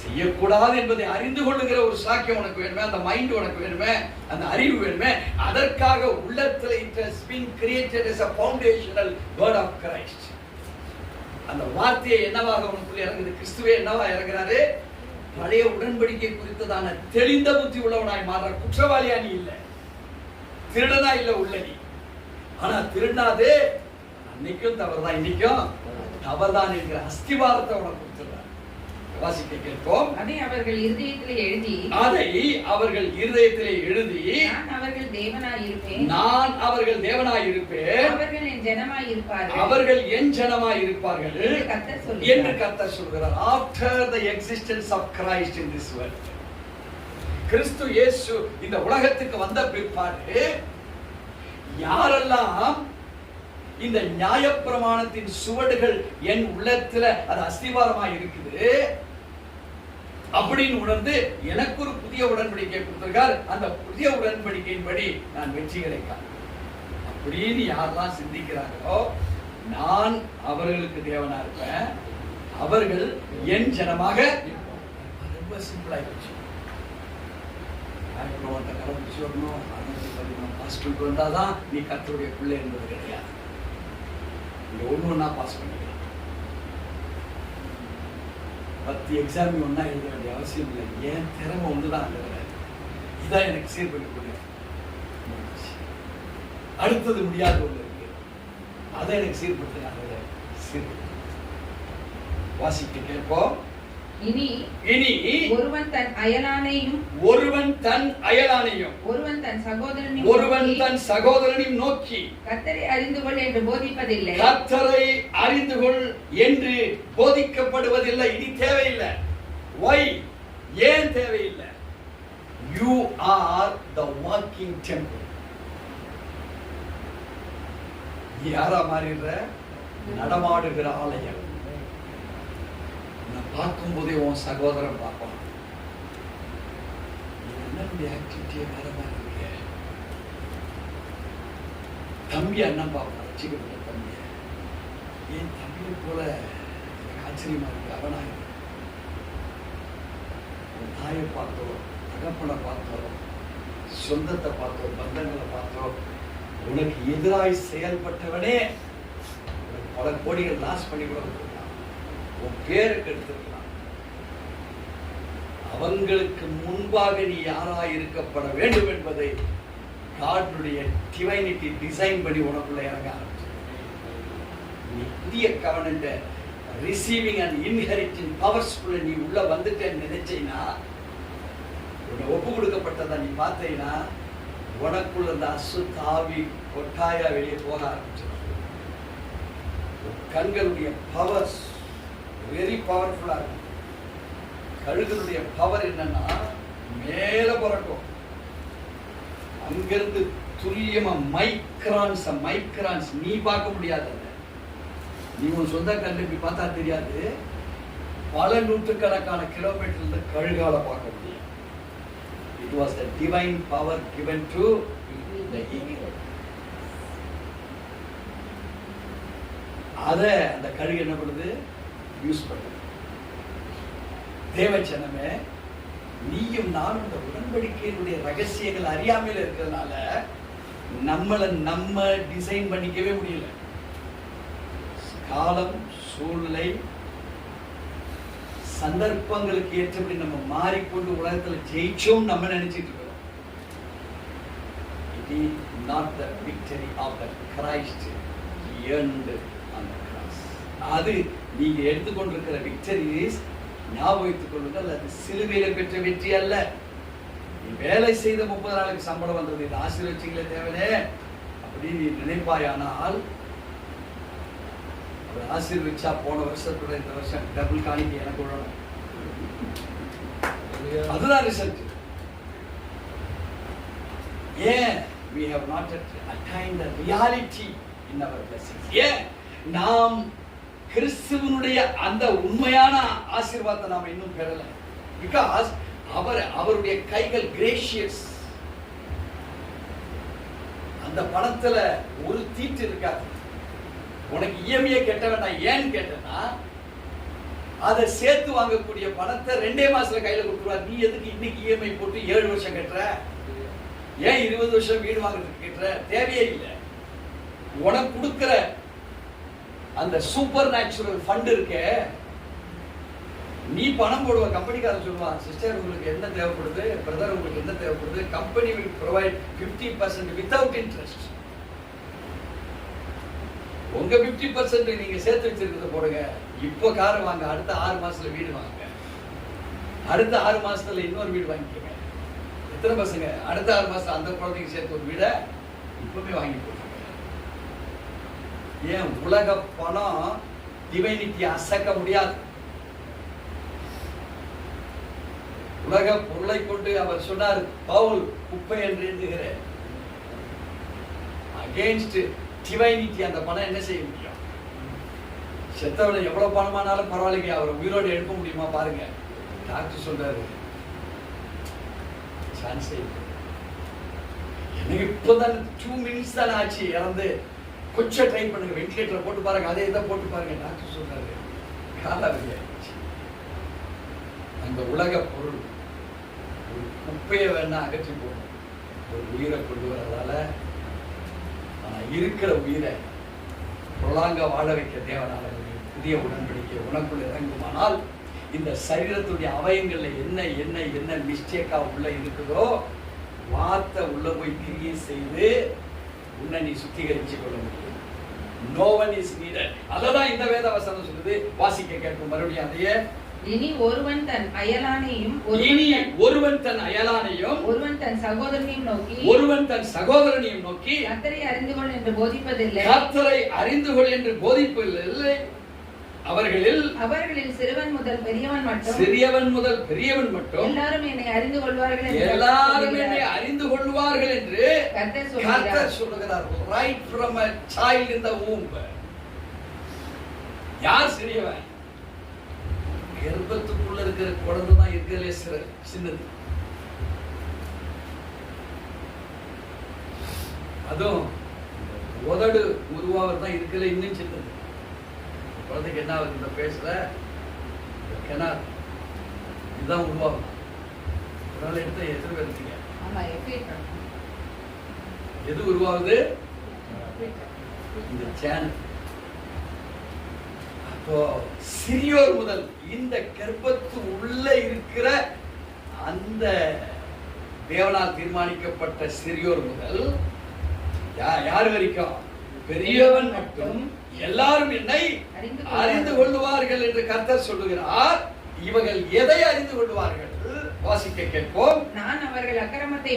செய்யக்கூடாது என்பதை அறிந்து கொள்ளுகிற ஒரு சாக்கியம் உனக்கு வேணுமே, அந்த மைண்ட் உனக்கு வேணுமே, அந்த அறிவு வேணுமே, அதற்காக உள்ளத்தில் it has been created as a foundational word of Christ. அந்த வார்த்தையை என்னவாக உனக்குள்ள இறங்குது? கிறிஸ்துவே என்னவா இறங்குறாரு? பழைய உடன்படிக்கை குறித்ததான தெளிந்த புத்தி உள்ளவனாய் மாறுற. குற்றவாளியா நீ இல்ல, திருடனா இல்ல உள்ள நீ. ஆனா திருடாதே, அன்னைக்கும் தவறுதான் இன்னைக்கும் தவறுதான் என்கிற அஸ்திவாரத்தை உனக்கு கொடுத்துறாரு. வாசிக்க கேட்போம். அதை அவர்கள் இருதயத்திலே எழுதி நான் அவர்கள் தேவனாய் இருப்பேன், அவர்கள் என் ஜனமாய் இருப்பார்கள் என்று கர்த்தர் சொல்கிறார். After the existence of Christ in this world, கிறிஸ்து இயேசு இந்த உலகத்துக்கு வந்த பிற்பாடு யாரெல்லாம் இந்த நியாயப்பிரமாணத்தின் சுவடுகள் என் உள்ளத்துல அது அஸ்திவாரமா இருக்குது அப்படின்னு உணர்ந்து எனக்கு ஒரு புதிய உடன்படிக்கை கொடுத்திருக்கார், அந்த புதிய உடன்படிக்கையின்படி நான் வெற்றிகளை காண்பேன் அப்படின்னு யாரெல்லாம் சிந்திக்கிறாங்களோ நான் அவர்களுக்கு தேவனா இருப்பேன், அவர்கள் என் ஜனமாக. ரொம்ப சிம்பிளா இருந்துச்சு. ஹாஸ்டலுக்கு வந்தாதான் நீ கர்த்தருடைய பிள்ளை என்பது கிடையாது. ஒண்ணு பாஸ் பண்ணிக்கலாம். 10 எக்ஸாம் ஒன்னா எழுத வேண்டிய அவசியம் இல்லை. ஏன் திறமை ஒண்ணுதான் இதான் எனக்கு சீர்படுத்தக்கூடிய. அடுத்தது முடியாத ஒண்ணு இருக்கு, அதை எனக்கு சீர்படுத்தினாங்க. வாசிக்க கேட்போம். இனி ஒருவன் தன் அயலானையும் ஒருவன் தன் சகோதரனையும் நோக்கி கர்த்தரை அறிந்து கொள் என்று போதிக்கப்படுவதில்லை. இனி தேவையில்லை. Why? ஏன் தேவையில்லை? You are the walking temple. யாரா மாறிடுற? நடமாடுகிற ஆலயம். பார்க்கும் போதே உன் சகோதரன் பார்ப்பான். என்னுடைய ஆக்டிவிட்டியை வேற மாதிரி இருக்கு. தம்பி அண்ணன் பார்ப்பான், ரசிக்கப்பட்ட தம்பிய. ஏன் தம்பியை போல ஆச்சரியமா இருக்கு. அவனா தாயை பார்த்தோ, தகப்பனை பார்த்தோ, சொந்தத்தை பார்த்தோ, பந்தங்களை பார்த்தோ, உனக்கு எதிராய் செயல்பட்டவனே பல கோடிகள் லாஸ் பண்ணி கூட உன் பேருக்கு எடுத்திருக்கலாம். அவங்களுக்கு முன்பாக நீ யாராய் இருக்கப்பட வேண்டும் என்பதை கார்டுடைய டிவைனிட்டி டிசைன் பண்ணி உனக்குள்ள இறங்க ஆரம்பிச்சு. நீ புதிய கவர்னன்ட் ரிசீவிங் அண்ட் இன்ஹெரிட்டிங் பவர்ஸ்குள்ள நீ உள்ள வந்துட்டேன்னு நினைச்சீங்கன்னா, உன்னை ஒப்பு கொடுக்கப்பட்டதை நீ பார்த்தீங்கன்னா, உனக்குள்ள அந்த அசுத்தாவி கொட்டாயா வெளியே போக ஆரம்பிச்சு. கண்களுடைய பவர்ஸ் வெரி பவர்ஃபுல்லா இருக்கும். கழுகுடைய பவர் என்னன்னா மேல பறக்கும். அங்கிருந்து துல்லியமா மைக்ரான்ஸ் நீ பார்க்க முடியாது. நீ உன் சொந்த கண்ணுக்கு பார்த்தா தெரியாது. பல நூற்றுக்கணக்கான கிலோமீட்டர் இருந்து கழுகால பார்க்க முடியும். It was the divine power given to the eagle. அத அந்த கழுகு என்ன பண்ணுது? யூஸ் பண்ணுது. தேவச்சனமே, நீயும் நானும் இந்த உடன்படிக்கையினுடைய ரகசியங்கள் அறியாமையில இருக்கிறதுனால நம்ம டிசைன் பண்ணிக்கவே முடியல. காலம், சூழ்நிலை, சந்தர்ப்பங்களுக்கு ஏற்றபடி நம்ம மாறிக்கொண்டு உலகத்துல ஜெயிச்சோம் நம்ம நினைச்சிட்டு இருக்கோம். It is not the victory of the Christ earned on the cross. அது நீங்க எடுத்துக்கொண்டிருக்கிற விக்டரிஸ் ஞாபகத்துக் கொள்ளுங்கள். அது சிலுவையில பெற்ற வெற்றி அல்ல. நீ வேலை செய்த 30 நாளுக்கு சம்பளம் வந்தது, இது ஆசீர்வதிங்களே தேவனே அப்படின்னு நீ நினைப்பாயானால், அவர் ஆசீர்வதிச்சா போன வருஷத்தோட இந்த வருஷம் டபுள் காணிக்கை எனக்கு விடணும். அதுதான் ரிசல்ட். ஏன் we have not attained the reality in our blessings? ஏன் நாம் கிறிஸ்துவனுடைய அந்த உண்மையான ஆசீர்வாதத்தை நாம் இன்னும் பெறல? பிகாஸ் அவருடைய கைகள் கிரேஷியஸ். அந்த பணத்துல ஒரு தீட்டு இருக்காது. உனக்கு இஎம்ஐ கட்ட வேண்டாம். ஏன்னு கேட்டனா அதை சேர்த்து வாங்கக்கூடிய பணத்தை 2 மாசத்துல கையில கொடுத்துருவார். நீ எதுக்கு இன்னைக்கு இஎம்ஐ போட்டு 7 வருஷம் கட்டுற? ஏன் 20 வருஷம் வீடு வாங்குறதுக்கு கட்டுற? தேவையே இல்லை. உனக்கு கொடுக்கிற அந்த சூப்பர் நேச்சுரல் ஃபண்ட் இருக்கே, நீ பணம் போடுவ, கம்பெனிக்காரன் சொல்லுவான், சிஸ்டர் உங்களுக்கு என்ன தேவைப்படுது, பிரதர் உங்களுக்கு என்ன தேவைப்படுது, company will provide 50% without interest. உங்க 50% நீங்க சேர்த்து வச்சிருக்கிறத போடுங்க. இப்போ கார் வாங்க, அடுத்த 6 மாசத்துல வீடு வாங்க, அடுத்த 6 மாசத்துல இன்னொரு வீடு வாங்கிக்கோங்க. எத்தனை பசங்க? அடுத்த 6 மாசத்துல அந்த குழந்தைக்கு சேர்த்து ஒரு வீடை இப்பவே வாங்கி போடுங்க. ஏன்? உலக பணம் டிவைனிட்டி அசைக்க முடியாது. உலக பொருளை கொண்டு அவர் சொன்னார், பவுல் குப்பை என்று எண்ணுகிறேன். அகேன்ஸ்ட் டிவைனிட்டி அந்த பணம் என்ன செய்ய முடியும்? செத்தவனை எவ்வளவு பணமானாலும் பரவாயில்லைங்க, அவரை உயிரோடு எழுப்ப முடியுமா பாருங்க. டாக்டர் சொல்றாரு, சான்ஸே இல்லை. எனக்கு இப்போதான் 2 மினிட்ஸ் தான் ஆச்சு இறந்து, கொஞ்சம் ட்ரை பண்ணுங்க, வென்டிலேட்டர் போட்டு பாருங்க, அதே இதை போட்டு பாருங்க. டாக்டர் சொல்றாரு, காலாவதி ஆயிடுச்சு. அந்த உலக பொருள் ஒரு குப்பையை வேணா அகற்றி போடும், ஒரு உயிரை கொண்டு வரதால இருக்கிற உயிரை புலாங்க வாழ வைக்க தேவனால புதிய உடன்படிக்கை உனக்குள்ள இறங்குமானால் இந்த சரீரத்துடைய அவயங்கள்ல என்ன என்ன என்ன மிஸ்டேக்கா உள்ள இருக்குதோ வார்த்தை உள்ள போய் கிரியை செய்து உன்னை நீ சுத்திகரிச்சு கொள்ள முடியும். No one is needed. அததான் இந்த வேத வசனம் சொல்லுது. வாசிக்க கேட்கும் மறுபடியும் அதையே. இனி ஒருவன் தன் அயலானையும் ஒருவன் தன் அயலானையும் ஒருவன் தன் சகோதரனையும் நோக்கி கர்த்தரை அறிந்து கொள் என்று போதிப்பதில்லை. கர்த்தரை அறிந்து கொள் என்று போதிப்பதில்லை. அவர்களில் சிறியவன் முதல் பெரியவன் மட்டும் எல்லாரும் என்னை அறிந்து கொள்வார்கள் என்று கர்த்தர் சொல்லுகிறார். Right from a child in the womb. யார் சிறியவன்? கர்ப்பத்துக்குள்ள இருக்கிற குழந்தை தான் இருக்கிறதுலே சின்னது. அதுவும் உதடு உருவாவது தான் இருக்கிறதுல இன்னும் சின்னது. குழந்தைக்கு என்ன ஆகுது? இந்த பேசுற இதுதான் உருவாகும். அதனால எடுத்த எத்தனை பேர் இருக்கீங்க? எது உருவாகுது? இந்த சேனல். அப்போ சிறியோர் முதல் இந்த கர்ப்பத்து உள்ள இருக்கிற அந்த தேவனால் தீர்மானிக்கப்பட்ட சிறியோர் முதல் யார் வரைக்கும்? பெரியவன் மட்டும் எல்லாரும் என்னை அறிந்து கொள்வார்கள் என்று கர்த்தர் சொல்லுகிறார். இவர்கள் எதை அறிந்து கொள்வார்கள்? வாசிக்க கேட்போம். நான் அவர்கள் அக்கிரமத்தை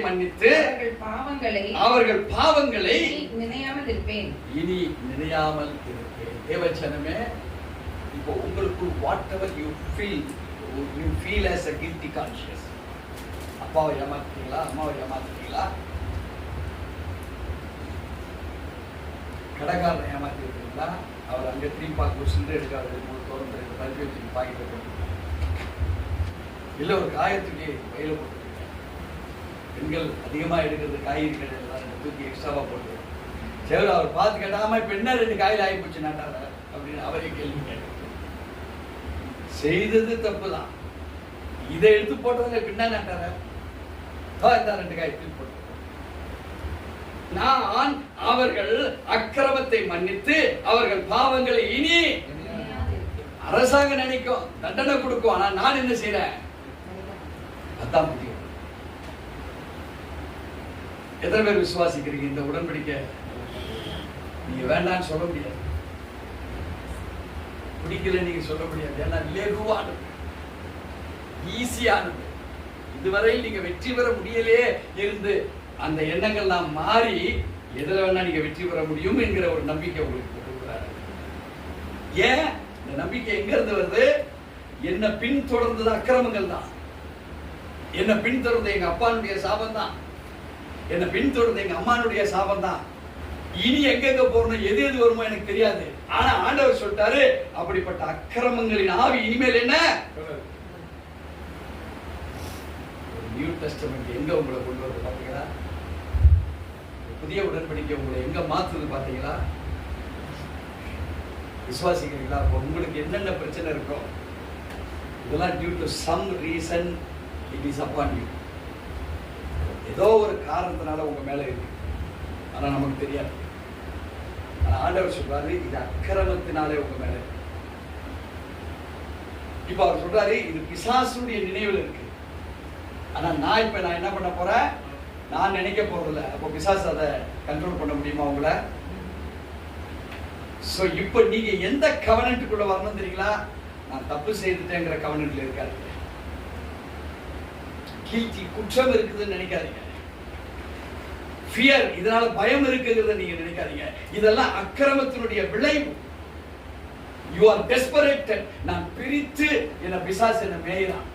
மன்னித்து அவர்கள் பாவங்களை நினையாமல் இருப்பேன். இனி நினையாமல் இருப்பேன். தேவச்சனமே, இப்போ உங்களுக்கு whatever you feel as a guilty conscience. அப்பாவை ஏமாத்துறீங்களா? அம்மாவை ஏமாத்துறீங்களா? கடைக்காரனை ஏமாத்திருக்கீங்களா? அவர் அங்கே திரும்பி சில்லறை எடுக்காது, 3 தோரத்தை பருத்தி வச்சு பாக்கிட்டு போட்டுருக்காங்க. இல்லை ஒரு காயத்துக்கு வயல போட்டுருக்கீங்க. பெண்கள் அதிகமாக எடுக்கிறது காய்கறி கடையில் தூக்கி எக்ஸ்ட்ராவா போட்டு சரி அவர் பார்த்து கேட்டாம இப்ப என்ன 2 காயில் ஆகி போச்சு நாட்டார அப்படின்னு அவரே கேள்வி கேட்டு செய்தது தப்பு தான். இதை எடுத்து போட்டதுல பின்னா நாட்டார இந்த 2 காய் தூக்கி போட்டு நான் அவர்கள் அக்கிரமத்தை மன்னித்து அவர்கள் பாவங்களை இனி அரசாங்கம் நினைக்கும் தண்டனை கொடுக்கும். ஆனா நான் என்ன செய்யறேன்? அதான் முடியும். எத்தனை பேர் விசுவாசிக்கிறீங்க இந்த உடன்படிக்கை? நீங்க வேண்டாம்னு சொல்ல முடியாது, பிடிக்கல நீங்க சொல்ல முடியாது. ஏன்னா லெகுவானது, ஈஸியானது. இதுவரையில் நீங்க வெற்றி பெற முடியலையே இருந்து அந்த எண்ணங்கள் நாம் மாறி எதுல வேணா நீங்க வெற்றி பெற முடியும் என்கிற ஒரு நம்பிக்கை உங்களுக்கு கொடுக்கிறாரு. ஏன் இந்த நம்பிக்கை எங்க இருந்து வருது? என்ன பின் தொடர்ந்தது அக்கிரமங்கள் தான். என்னை பின்தொடர்ந்த எங்க அப்பானுடைய சாபம் தான், என்னை பின்தொடர்ந்த எங்க அம்மானுடைய சாபம் தான். இனி எங்கெங்க போறணும், எது எது வருமோ எனக்கு தெரியாது. ஆனா ஆண்டவர் சொல்லிட்டாரு, அப்படிப்பட்ட அக்கிரமங்களின் ஆவி இனிமேல் என்ன. நியூ டெஸ்டமென்ட் எங்க உங்களை கொண்டு வந்து பாத்தீங்களா? புதிய உடன்படிக்கை உங்களை எங்க மாத்துது பாத்தீங்களா? விசுவாசிக்கிறீங்களா? உங்களுக்கு என்னென்ன பிரச்சனை இருக்கும், இதெல்லாம் due to some reason it is upon you. ஏதோ ஒரு காரணத்தினால உங்க மேல இருக்கு, ஆனா நமக்கு தெரியாது. ஆனா ஆண்டவர் சொல்றாரு, இது அக்கிரமத்தினாலே உங்க மேல இருக்கு. இப்ப அவர் சொல்றாரு, இது பிசாசுடைய நினைவில் இருக்கு. ஆனா நான் என்ன பண்ண போறேன், நான் நினைக்க போறதில்ல. அப்போ பிசாசு அதை கண்ட்ரோல் பண்ண முடியுமா உங்களை? சோ இப்போ நீங்க எந்த கவனன்ட்டுக்குள்ள வரணும் தெரியுங்களா? நான் தப்பு செய்துட்டேங்கிற கவனன்ட்ல இருக்காதீங்க. கில்ட்டி, குற்றம் இருக்குதுன்னு நினைக்காதீங்க. ஃபியர், இதனால பயம் இருக்குங்கிறத நீங்க நினைக்காதீங்க. இதெல்லாம் அக்கிரமத்தினுடைய விளைவு. You are desperated. நான் பிரித்து என்ன பிசாசு என்ன மேயிறான்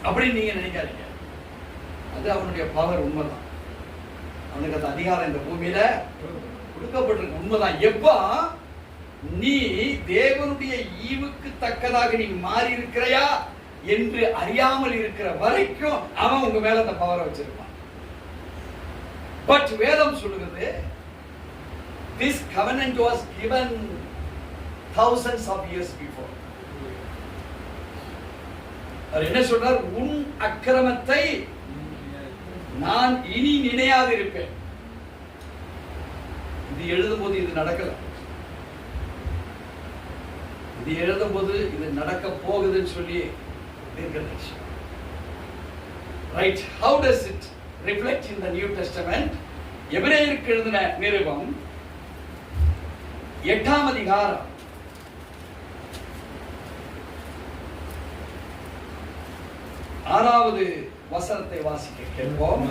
அப்படின்னு நீங்க நினைக்காதீங்க. அது அவனுடைய பவர், உண்மைதான். அவனுக்கு அந்த அதிகாரம் இந்த பூமியில கொடுக்கப்பட்டிருக்கு, உண்மைதான். எப்ப நீ தேவனுடைய ஈவுக்கு தக்கதாக நீ மாறி இருக்கிறையா என்று அறியாமல் இருக்கிற வரைக்கும் அவன் உங்க மேல அந்த பவரை வச்சிருப்பான். பட் வேதம் சொல்லுகிறது, this covenant was given thousands of years before. அவர் என்ன சொல்றார்? உன் அக்கிரமத்தை நான் இனி நினையாது இருப்பேன். இது எழுதும் போது இது நடக்கல, இது எழுதும் போது இது நடக்க போகுதுன்னு சொல்லி right. How does it reflect in the New Testament? எபிரேயருக்கு எழுதின நிருபம் 8ஆம் அதிகாரம் 6வது வசனத்தை வாசிக்க கேட்போம்.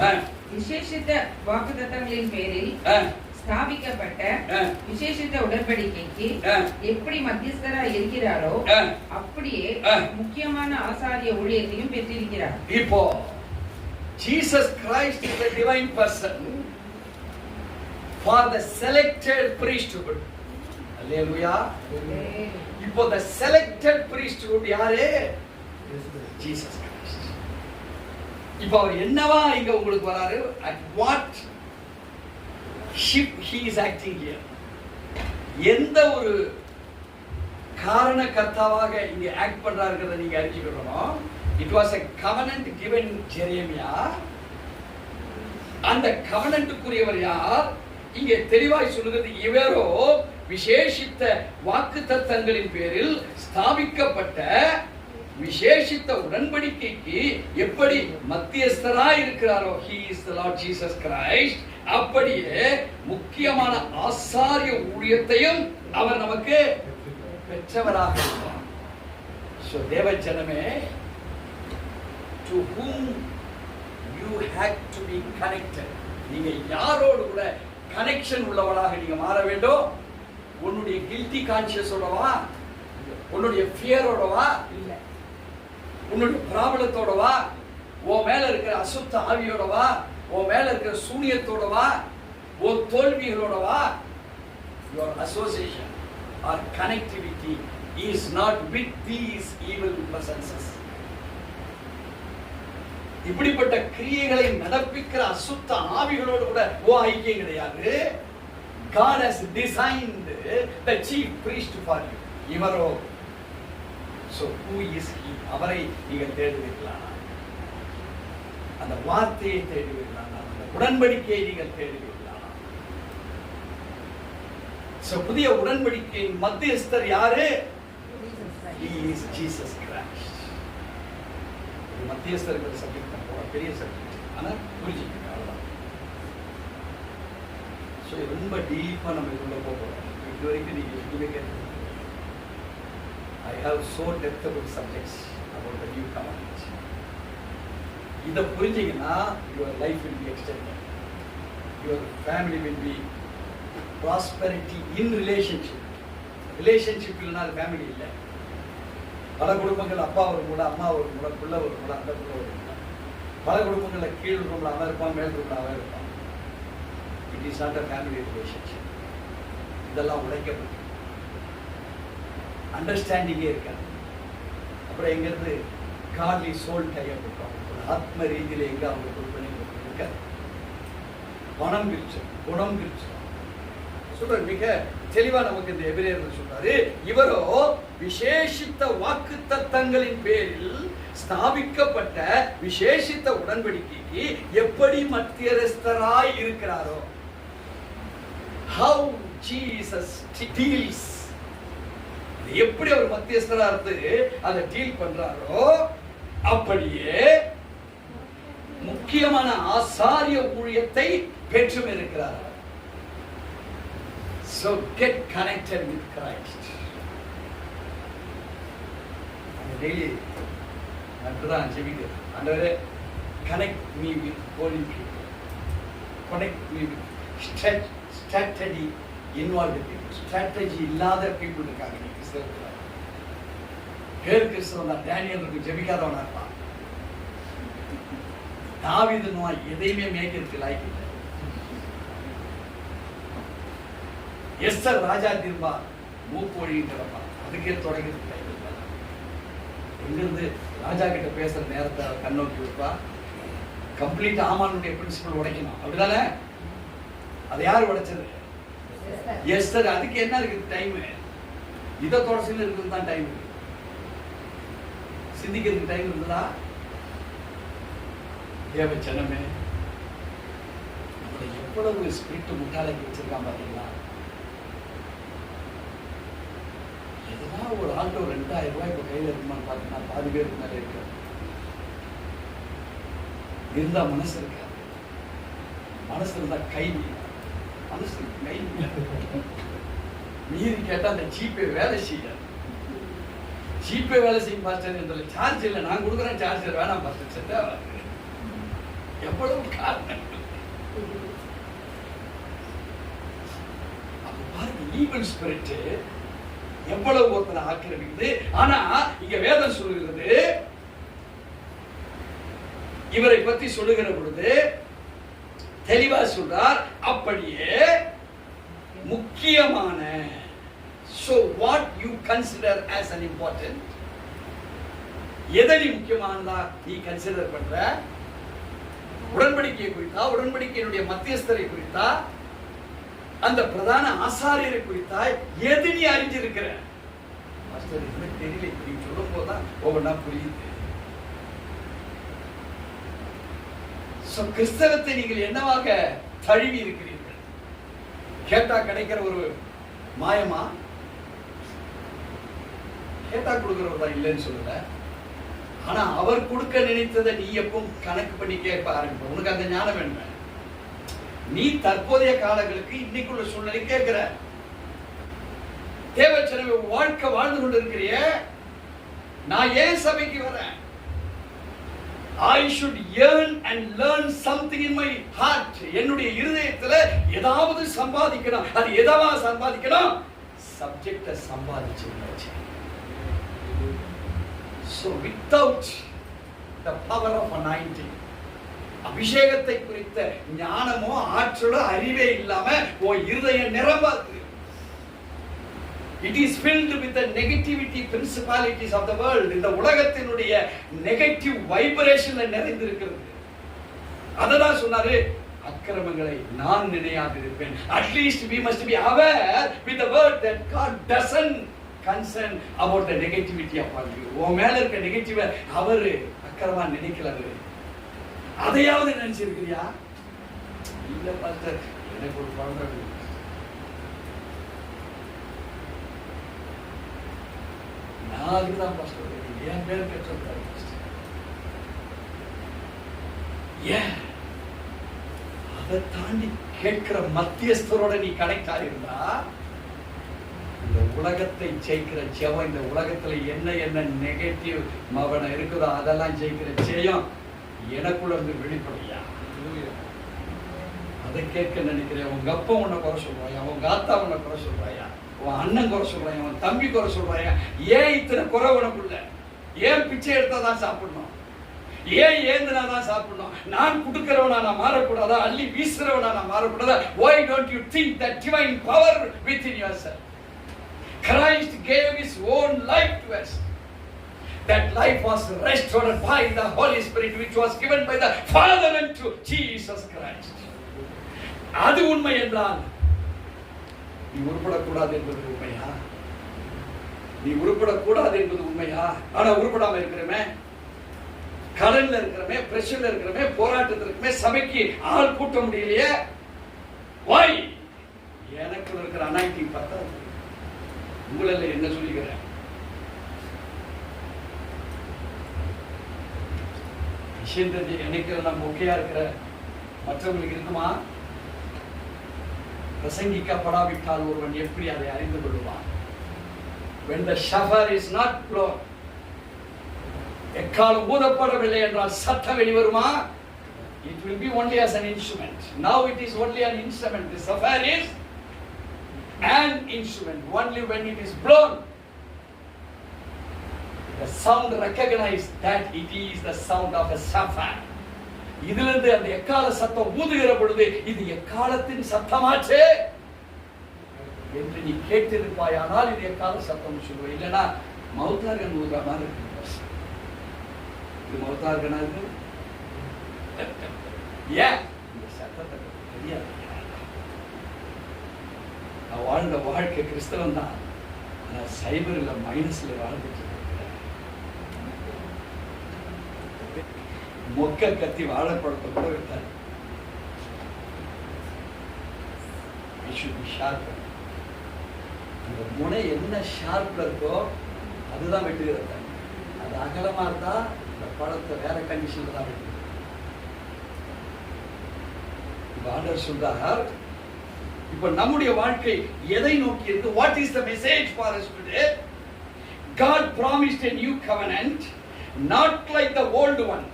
விசேஷித்த வாக்குத்தத்தங்களின் பேரில் ஸ்தாபிக்கப்பட்ட விசேஷித்த உடன்படிக்கைக்கு எப்படி மத்தியஸ்தராய் இருக்கிறாரோ அப்படியே முக்கியமான ஆசாரிய ஊழியத்தையும் பெற்றிருக்கிறார். இப்போ Jesus Christ is the divine person for the selected priesthood. Hallelujah. இப்போ the selected priesthood யாரு? Jesus Christ. இப்போ அவர் என்னவா இங்க உங்களுக்கு வராரு? At what ship he is acting here? எந்த ஒரு காரண கர்த்தாவாக இங்க ஆக்ட் பண்றாருங்கிறத நீங்க அறிஞ்சுக்கணும். It was a covenant given Jeremiah. அந்த covenantக்குரியவர் யார்? இங்கே தெளிவாய் சொல்லுகிறது, இவரோ விசேஷித்த வாக்குத்தத்தங்களின் பேரில் ஸ்தாபிக்கப்பட்ட விசேஷித்த உடன்படிக்கைக்கு எப்படி மத்தியஸ்தராய் இருக்கிறாரோ, he is the Lord Jesus Christ. அப்படியே முக்கியமான ஆசாரிய ஊழியத்தையும் அவர் நமக்கு பெற்றவராக இருக்கிறார். So தேவ ஜனமே, to whom you have to be connected. நீங்க யாரோடு கூட கனெக்ஷன் உள்ளவளாக நீங்க மாற வேண்டும். உன்னுடைய கில்ட்டி கான்ஷியஸோடவா, உன்னுடைய ஃபியரோடவா, இல்ல உன்னுடைய ப்ராப்ளத்தோடவா, உன் மேல இருக்கிற அசுத்த ஆவியோடவா, உன் மேல இருக்கிற சூனியத்தோடவா, உன் தோல்விகளோடவா. your association or connectivity is not with these evil presences. இப்படிப்பட்ட கிரியைகளை நடப்பிக்கிற அசுத்த ஆவிகளோடு கூட ஐக்கியம் கிடையாது. God has designed the chief priest for you. இவரோ, so who is he? அவரை நீங்கள் தேடுவீர்களா? அந்த வார்த்தையை தேடுவீர்களா? அந்த உடன்படிக்கையை நீங்கள் தேடுவீர்களா? so புதிய உடன்படிக்கையின் மத்தியஸ்தர் யாரு? He is Jesus Christ. மத்தியஸ்தர்கள் சப்ஜெக்ட் பெரிய சப்ஜெக்ட், ஆனா புரிஞ்சுக்கணும் அவ்வளவுதான். ஸோ ரொம்ப டீப்பா நம்ம இதுக்குள்ள போகிறோம். இது வரைக்கும் நீங்க எதுவுமே கேட்க. I have so depth about subjects about the new covenant. இதை புரிஞ்சீங்கன்னா your life will be extended. Your family will be prosperity in relationship. Relationship இல்லைன்னா அது ஃபேமிலி இல்லை. பல குடும்பங்கள் அப்பா ஒரு மூலம், அம்மா ஒரு மூலம், பிள்ளை ஒரு மூலம், அந்த பிள்ளை ஒரு மூலம். பல குடும்பங்களில் கீழ் ரூம்ல அவன் இருப்பான், மேல் ரூம்ல அவன் இருப்பான். It is not a family relationship. இதெல்லாம் உடைக்கப்பட்டு அண்டர்ஸ்டாண்டிங்கே இருக்காது. அப்புறம் எங்கிருந்து கார்லி சோல் டையப்பட்டோம், ஆத்ம ரீதியில எங்க அவங்க கொடுப்பனை இருக்காது. பணம் பிரிச்சு, குணம் பிரிச்சு சொல்ற மிக தெளிவா நமக்கு இந்த எபிரேயர் சொல்றாரு. இவரோ விசேஷித்த வாக்கு தத்தங்களின் பேரில் ஸ்தாபிக்கப்பட்ட விசேஷித்த உடன்படிக்கைக்கு எப்படி மத்தியஸ்தராய் இருக்கிறாரோ, how Jesus deals, எப்படி அவர் மத்தியஸ்தரா இருந்து அதை டீல் பண்றாரோ அப்படியே முக்கியமான ஆசாரிய ஊழியத்தை பெற்றும் இருக்கிறார். So get connected with Christ. Daily நான் ஜெபிக்கிறேன், ஆண்டவரே connect me with holy people, connect me with strategy involved people, strategy இல்லாத people இருக்காங்க. நீ கிறிஸ்தவத்துல பேர் கிறிஸ்தவன் தான், டேனியலுக்கு ஜெபிக்காதவனா இருப்பான். தாவீது நோய் எதையுமே மேய்க்கிறதுக்கு லாய்க்கு இல்லை. எஸ்தர் ராஜா திரும்பா மூப்பொழின்னு கிடப்பான், அதுக்கே தொடங்கிறதுக்கு டைம் இல்லை. எங்கிருந்து ராஜா கிட்ட பேசுற நேரத்தை கண்ணோக்கி வைப்பா. கம்ப்ளீட் ஆமானுடைய பிரின்சிபல் உடைக்கணும், அப்படிதானே? அதை யார் உடைச்சது? எஸ்தர். அதுக்கு என்ன இருக்குது டைம்? இதை தொடர்ச்சியில் இருக்குது தான் டைம். சிந்திக்கிறதுக்கு டைம் இருந்ததா? தேவ ஜனமே, நம்மளை எவ்வளவு ஸ்பிரிட் முட்டாளைக்கு வச்சிருக்கான் பாத்தீங்களா? எதனா ஒரு ஆட்டோ 2000 ரூபாய் இப்ப கையில இருக்குமான்னு பாத்தீங்கன்னா பாதி பேருக்கு மேல இருக்கு. இருந்தா மனசு இருக்காது, மனசு இருந்தா கை, மனசு கை மீறி கேட்டா அந்த ஜிபே வேலை செய்யாது. ஜிபே வேலை செய்யும் பாஸ்டர் என்ற சார்ஜ் இல்லை, நான் கொடுக்குறேன் சார்ஜர் வேணாம் பாஸ்டர், செட்டா எவ்வளவு காரணம். அப்ப பாருங்க, ஈவல் ஸ்பிரிட் எவ்வளவு ஒருத்தனை ஆக்கிரமிக்குது. ஆனா இங்க வேதம் சொல்லுகிறது, இவரை பற்றி சொல்லுகிற பொழுது தெளிவா சொல்றார், அப்படியே முக்கியமான. So what you consider as an important, எதை நீ முக்கியமானதா நீ கன்சிடர் பண்ற? உடன்படிக்கையை குறித்தா, உடன்படிக்கையினுடைய மத்தியஸ்தரை குறித்தா, அந்த பிரதான ஆசாரியரை குறித்தா எது நீ அறிஞ்சிருக்கிற? மாஸ்டர் எனக்கு தெரியல, நீ சொல்லும் போதுதான் ஒவ்வொன்றா புரியுது. கிறிஸ்தவத்தை நீங்கள் என்னவாக தழுவி இருக்கிறீர்கள்? கேட்டா கிடைக்கிற ஒரு மாயமா? கேட்டா கொடுக்கிறவர் தான் இல்லைன்னு சொல்லல, ஆனா அவர் கொடுக்க நினைத்ததை நீ எப்பவும் கணக்கு பண்ணி கேட்க ஆரம்பிப்ப. உனக்கு அந்த ஞானம் வேணும். நீ தற்போதைய காலங்களுக்கு இன்னைக்குள்ள சூழ்நிலை கேட்கிற. தேவச்சனவே வாழ்க்கை வாழ்ந்து கொண்டு இருக்கிறிய, நான் ஏன் சபைக்கு வரேன்? I should yearn and learn something in my heart. என்னுடைய இருதயத்துல ஏதாவது சம்பாதிக்கணும். அது எதவா சம்பாதிக்கணும்? சப்ஜெக்ட சம்பாதிச்சு. So without the power of anointing, அபிஷேகத்தை குறித்த ஞானமோ ஆற்றலோ அறிவே இல்லாம உன் இருதயம் நிரம்பாது. It is filled with the negativity principalities of the world. இந்த உலகத்தினுடைய நெகட்டிவ் வைப்ரேஷன்ல நிறைந்திருக்கிறது. அததான் சொன்னாரு, அக்கிரமங்களை நான் நினையாதிருப்பேன். At least we must be aware with the word that God doesn't concern about the negativity upon you. உன் மேல இருக்க நெகட்டிவ் அவரு அக்கிரமா நினைக்கலரு. அதையாவது நினைச்சிருக்கிறியா? இல்ல பாஸ்டர், எனக்கு ஒரு குழந்தை, நான் அதுதான் பாஸ்டர், என் பேர் கேட்டு ஏன் அதை தாண்டி கேட்கிற மத்தியஸ்தரோட நீ கனெக்ட் ஆகிருந்தா, இந்த உலகத்தை ஜெயிக்கிற ஜெபம், இந்த உலகத்துல என்ன என்ன நெகட்டிவ் மவன இருக்குதோ அதெல்லாம் ஜெயிக்கிற ஜெயம் எனக்குள்ள இருந்து வெளிப்படையா? அதை கேட்க நினைக்கிறேன். உங்க அப்பா உன்னை குறை சொல்றாயா? உங்க ஆத்தா உன்னை குறை சொல்றாயா? உன் அண்ணன் குறை சொல்றான், உன் தம்பி குறை சொல்றான். ஏன் இத்தனை குறை உனக்குள்ள? ஏன் பிச்சை எடுத்தா தான் சாப்பிடணும்? ஏன் ஏந்தினா தான் சாப்பிடணும்? நான் கொடுக்கிறவனா நான் மாறக்கூடாதா? அள்ளி வீசுறவனா நான் மாறக்கூடாதா? Why don't you think that divine power within yourself? Christ gave his own life to us. That life was restored by the Holy Spirit which was given by the Father unto Jesus Christ. அது உண்மை என்றால் நீ உருப்படக்கூடாது என்பது உண்மையா? நீ உருப்படக்கூடாது என்பது உண்மையா? ஆனா உருப்படாம இருக்கிறமே, கடன்ல இருக்கிறமே, பிரஷர்ல இருக்கிறமே, போராட்டத்தில் இருக்கிறமே, சபைக்கு ஆள் கூட்ட முடியலையே. Why? எனக்கு இருக்கிற அனாயிட்டிங் பார்த்தா உங்களில் என்ன சொல்லிக்கிறேன்? விஷயம் தெரிஞ்சு எனக்கு நம்ம ஒக்கையா இருக்கிற மற்றவங்களுக்கு இருக்குமா? பிரசங்கிக்கப்படாவிட்டால் ஒருவன் எப்படி அதை அறிந்து கொள்வான்? When the shofar is not blown, எக்காலம் ஊதப்படவில்லை என்றால் சத்தம் வெளிவருமா? It will be only as an instrument. Now it is only an instrument. The shofar is an instrument. Only when it is blown, the sound recognizes that it is the sound of a shofar. இதிலிருந்து அந்த எக்கால சத்தம் ஊதுகிற பொழுது இது எக்காலத்தின் சத்தமாச்சே என்று நீ கேட்டிருப்பாயானால் இது எக்கால சத்தம் சொல்லுவ. இல்லைன்னா மௌத்தார்கன் ஊதுற மாதிரி இருக்கு. இது மௌத்தார்கனா இருக்கு. ஏன் இந்த சத்தத்தை தெரியாது? நான் வாழ்ந்த வாழ்க்கை கிறிஸ்தவன் தான், ஆனால் சைபர்ல மைனஸ்ல வாழ்ந்துட்டு மொக்க கத்தி வாழைப்பழத்தை கூட விட்டார். அந்த முனை என்ன ஷார்ப்ல இருக்கோ அதுதான் வெட்டுகிறது. அது அகலமா இருந்தா இந்த பழத்தை வேற கண்டிஷன்ல தான் வெட்டுது. ஆண்டவர் சொல்றார், இப்ப நம்முடைய வாழ்க்கை எதை நோக்கி இருக்கு? What is the message for us today? God promised a new covenant, not like the old one.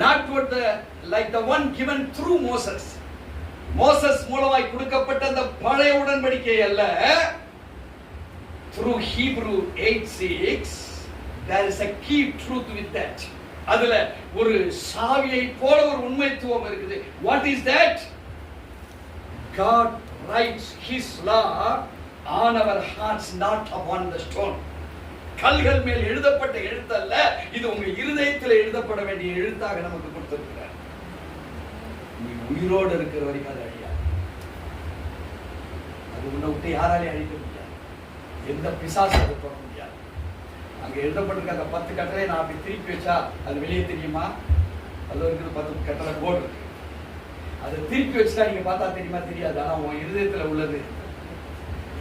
Not like the one given through Moses. Moses மூலமாய் கொடுக்கப்பட்ட அந்த பழைய உடன்படிக்கை அல்ல. Through Hebrew 8:6 there is a key truth with that. அதுல ஒரு சாவியை போல ஒரு உண்மைத்துவம் இருக்குது. What is that? God writes his law on our hearts, not upon the stone. கல்கள் மேல் எழுதப்பட்ட எழுத்து அல்ல, இது உங்க இருதயத்தில் எழுதப்பட வேண்டிய எழுத்தாக நமக்கு கொடுத்திருக்கிறார். நீ உயிரோடு இருக்கிற வரைக்கும் அது அழியாது. அது உன்னை விட்டு யாராலையும் அழிக்க முடியாது. எந்த பிசாசும் அதை தொட முடியாது. அங்க எழுதப்பட்டிருக்க அந்த 10 கட்டளை நான் அப்படி திருப்பி வச்சா அது வெளியே தெரியுமா? அது இருக்குது 10 கட்டளை போர்டு இருக்கு. அதை திருப்பி வச்சுட்டா நீங்க பார்த்தா தெரியுமா? தெரியாது. ஆனா உன் இருதயத்துல உள்ளது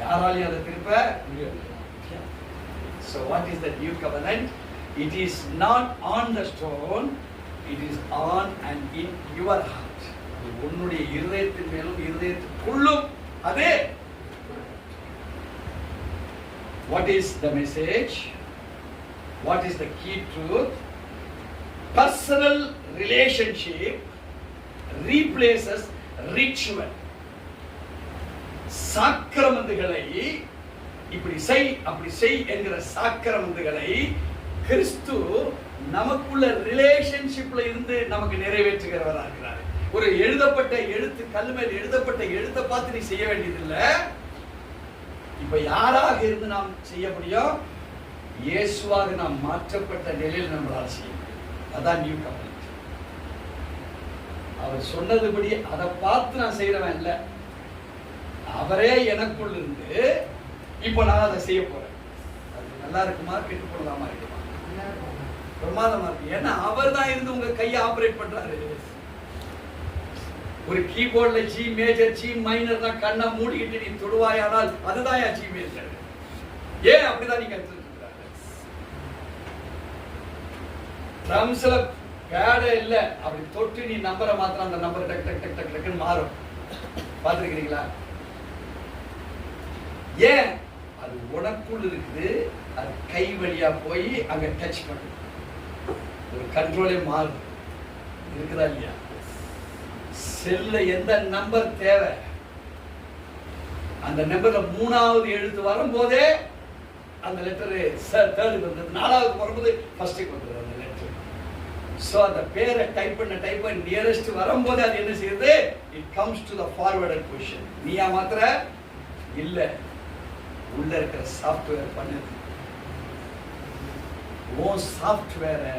யாராலையும் அதை திருப்ப முடியாது. So what is the new covenant? It is not on the stone, it is on and in your heart. உன்னுடைய இருதயத்தின் மேலும் இருதயத்துக்குள்ளும் அதே. What is the message? What is the key truth? Personal relationship replaces ritual. சாக்கிரமங்களை இப்படி செய் அப்படி செய் என்கிற சாக்கிரமங்களை கிறிஸ்து நமக்குள்ள ரிலேஷன்ஷிப்ல இருந்து நமக்கு நிறைவேற்றுகிறவராக இருக்கிறார். ஒரு எழுதப்பட்ட எழுத்து, கல் மேல் எழுதப்பட்ட எழுத்தை பார்த்து நீ செய்ய வேண்டியதில்லை. இப்ப யாராக இருந்து நாம் செய்ய முடியும்? இயேசுவாக நாம் மாற்றப்பட்ட நிலையில் நம்மளால் செய்ய முடியும். அதான் நியூ கவெனன்ட். அவர் சொன்னதுபடி அதை பார்த்து நான் செய்யறவன் இல்லை. அவரே எனக்குள் இருந்து இப்ப நான் அதை செய்ய போறேன். அது நல்லா இருக்குமா? கெட்டு போடலாமா? இருக்குமா? பிரமாதமா இருக்கு. ஏன்னா அவர் தான் இருந்து உங்க கையை ஆபரேட் பண்றாரு. ஒரு கீபோர்ட்ல ஜி மேஜர், ஜி மைனர் தான் கண்ணை மூடிக்கிட்டு நீ தொடுவாயானால் அதுதான் ஜி மேஜர். ஏன் அப்படிதான் நீங்க கத்துக்கிறாங்க. ட்ரம்ஸ்ல பேட இல்ல, அப்படி தொட்டு நீ நம்பரை மாத்திரம் அந்த நம்பர் டக் டக் டக் டக் டக்குன்னு மாறும். பார்த்துருக்கிறீங்களா? ஏன்? அது உனக்குள் இருக்குது. அது கை வழியா போய் அங்க டச் பண்ணும். ஒரு கண்ட்ரோலே மாறும். இருக்குதா இல்லையா? செல்ல எந்த நம்பர் தேவை அந்த நம்பர்ல 3வது எழுத்து வரும்போதே அந்த லெட்டரு தேர்டு வந்தது, 4வது வரும்போது ஃபர்ஸ்ட்டுக்கு வந்தது அந்த லெட்டர். ஸோ அந்த பேரை டைப் பண்ண நியரஸ்ட் வரும்போது அது என்ன செய்யுது? It comes to the forwarded position. நீயா மாத்திர இல்ல, உள்ள இருக்கிற சாஃப்ட்வேர் பண்ணுது. உன் சாஃப்ட்வேரை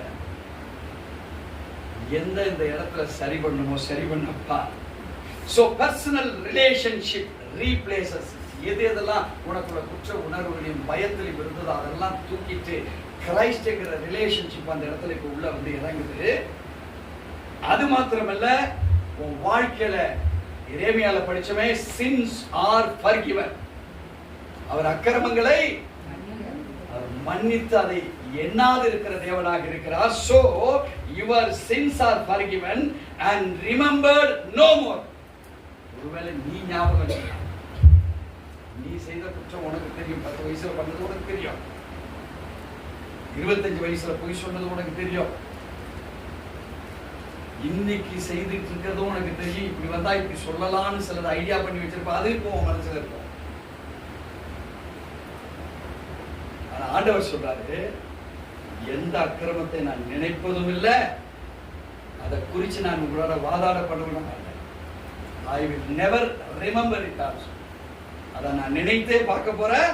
எந்த இந்த இடத்துல சரி பண்ணுமோ சரி பண்ணப்பா. So personal relationship replaces. எதெல்லாம் உனக்குள்ள குற்ற உணர்வுகளையும் பயத்திலையும் இருந்தது அதெல்லாம் தூக்கிட்டு கிரைஸ்ட்ங்கிற ரிலேஷன்ஷிப் அந்த இடத்துல இப்போ உள்ள வந்து இறங்குது. அது மாத்திரமல்ல, உன் வாழ்க்கையில எரேமியால படிச்சமே sins are forgiven. அவர் அக்கிரமங்களை அவர் மன்னித்து அதை எண்ணாது இருக்கிற தேவனாக இருக்கிறார். So your sins are forgiven and remembered no more. ஒருவேளை நீ ஞாபகம் வச்சுக்கலாம், நீ செய்த குற்றம் உனக்கு தெரியும். 10 வயசுல பண்ணது உனக்கு தெரியும், 25 வயசுல பொய் சொன்னது உனக்கு தெரியும், இன்னைக்கு செய்துட்டு இருக்கிறது உனக்கு தெரியும். இப்படி வந்தா இப்படி சொல்லலாம்னு சிலர் ஐடியா பண்ணி வச்சிருப்ப, அது இப்போ மனசுல இருக்கும். ஆனா ஆண்டவர் சொல்றாரு, எந்த அக்கிரமத்தை நான் நினைப்பதும் இல்லை, அதை குறிச்சு நான் உங்களோட வாதாட பண்ண மாட்டேன். I will never remember it also. அதை நான் நினைத்தே பார்க்க போறேன்.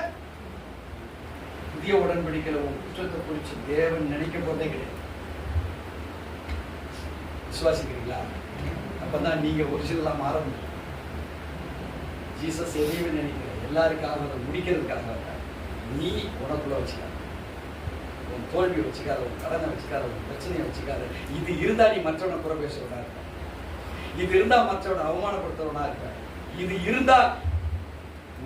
புதிய உடன்படிக்கையில ஒரு குற்றத்தை குறித்து தேவன் நினைக்க போதே கிடையாது. விசுவாசிக்கிறீங்களா? அப்பதான் நீங்க ஒரிஜினலா மாற முடியும். ஜீசஸ் எதையுமே நினைக்கிற எல்லாருக்காக அதை முடிக்கிறதுக்காக நீ உனக்குள்ள வச்சுக்காத, உன் தோல்வி வச்சுக்காத, உன் கடனை வச்சுக்காத, உன் பிரச்சனையை வச்சுக்காத. இது இருந்தா நீ மற்றவனை குறை பேசுறவனா இருக்க, இது இருந்தா மற்றவனை அவமானப்படுத்துறவனா இருக்க, இது இருந்தா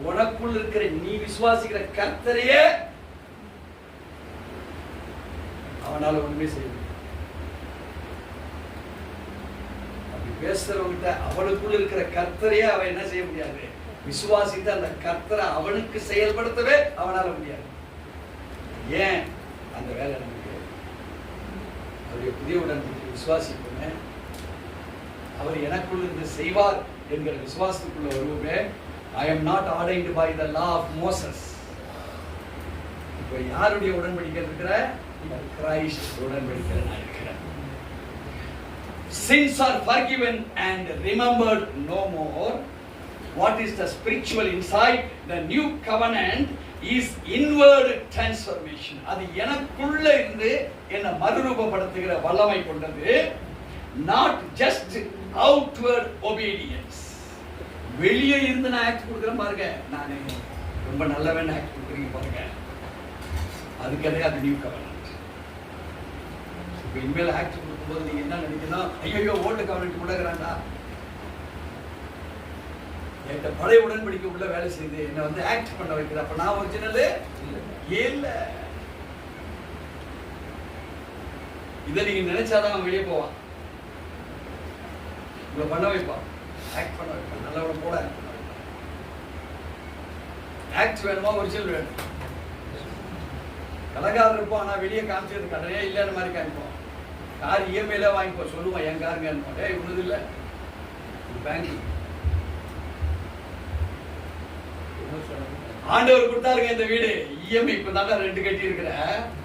உனக்குள் இருக்கிற நீ விசுவாசிக்கிற கர்த்தரையே அவனால ஒண்ணுமே செய்ய முடியும். அப்படி பேசுறவங்கிட்ட அவனுக்குள்ள இருக்கிற கர்த்தரையே அவன் என்ன செய்ய முடியாது? விசுவாசித்து அந்த கர்த்தரை அவனுக்கு செயல்படுத்தவே அவனால முடியாது. ஏன்? அந்த வேலை நமக்கு அவருடைய புதிய உடன்படிக்கை விசுவாசிப்போமே, அவர் எனக்குள்ள இருந்து செய்வார் என்கிற விசுவாசத்துக்குள்ள வருவோமே. I am not ordained by the law of Moses. இப்போ யாருடைய உடன்படிக்கை இருக்கிற? கிரைஸ்ட் உடன்படிக்கை இருக்கிற. Sins are forgiven and remembered no more. What is the spiritual insight? The new covenant is inward transformation. அது எனக்குள்ள இருந்து என்ன மறுரூபப்படுத்துகிற வல்லமை கொண்டது. Not just outward obedience. வெளியே இருந்து நான் ஆக்ட் கொடுக்குறேன் பாருங்க, நான் ரொம்ப நல்லவன் ஆக்ட் கொடுக்குறீங்க பாருங்க, அது கிடையாது நியூ கவர்னன்ட். இப்போ இனிமேல் ஆக்ட் கொடுக்கும்போது நீங்க என்ன நினைக்கணும்? ஐயோ ஓல்டு கவர்னன்ட் கொடுக்குறாண்டா, என்கிட்ட பழைய உடன்படிக்கை உள்ள வேலை செய்து என்னை வந்து ஆக்ட் பண்ண வைக்கிற. அப்ப நான் ஒரிஜினல் இல்ல. இதை நீங்க நினைச்சாதான் அவன் வெளியே போவான், உங்களை பண்ண வைப்பான், ஆக்ட் பண்ண வைப்பான், நல்லவனை போல ஆக்ட் வேணுமா ஒரிஜினல் வேணும். கலகாரம் இருப்போம், ஆனா வெளியே காமிச்சது கடனே இல்லைன்னு மாதிரி காமிப்போம். கார் இஎம்ஐல வாங்கிப்போ, சொல்லுவோம் என் காருங்க, உனது இல்லை பேங்க். ஆண்டவர் கொடுத்தாருங்க இந்த வீடு, இஎம்ஐ இப்பதாண்டா 2 கட்டி இருக்கிற,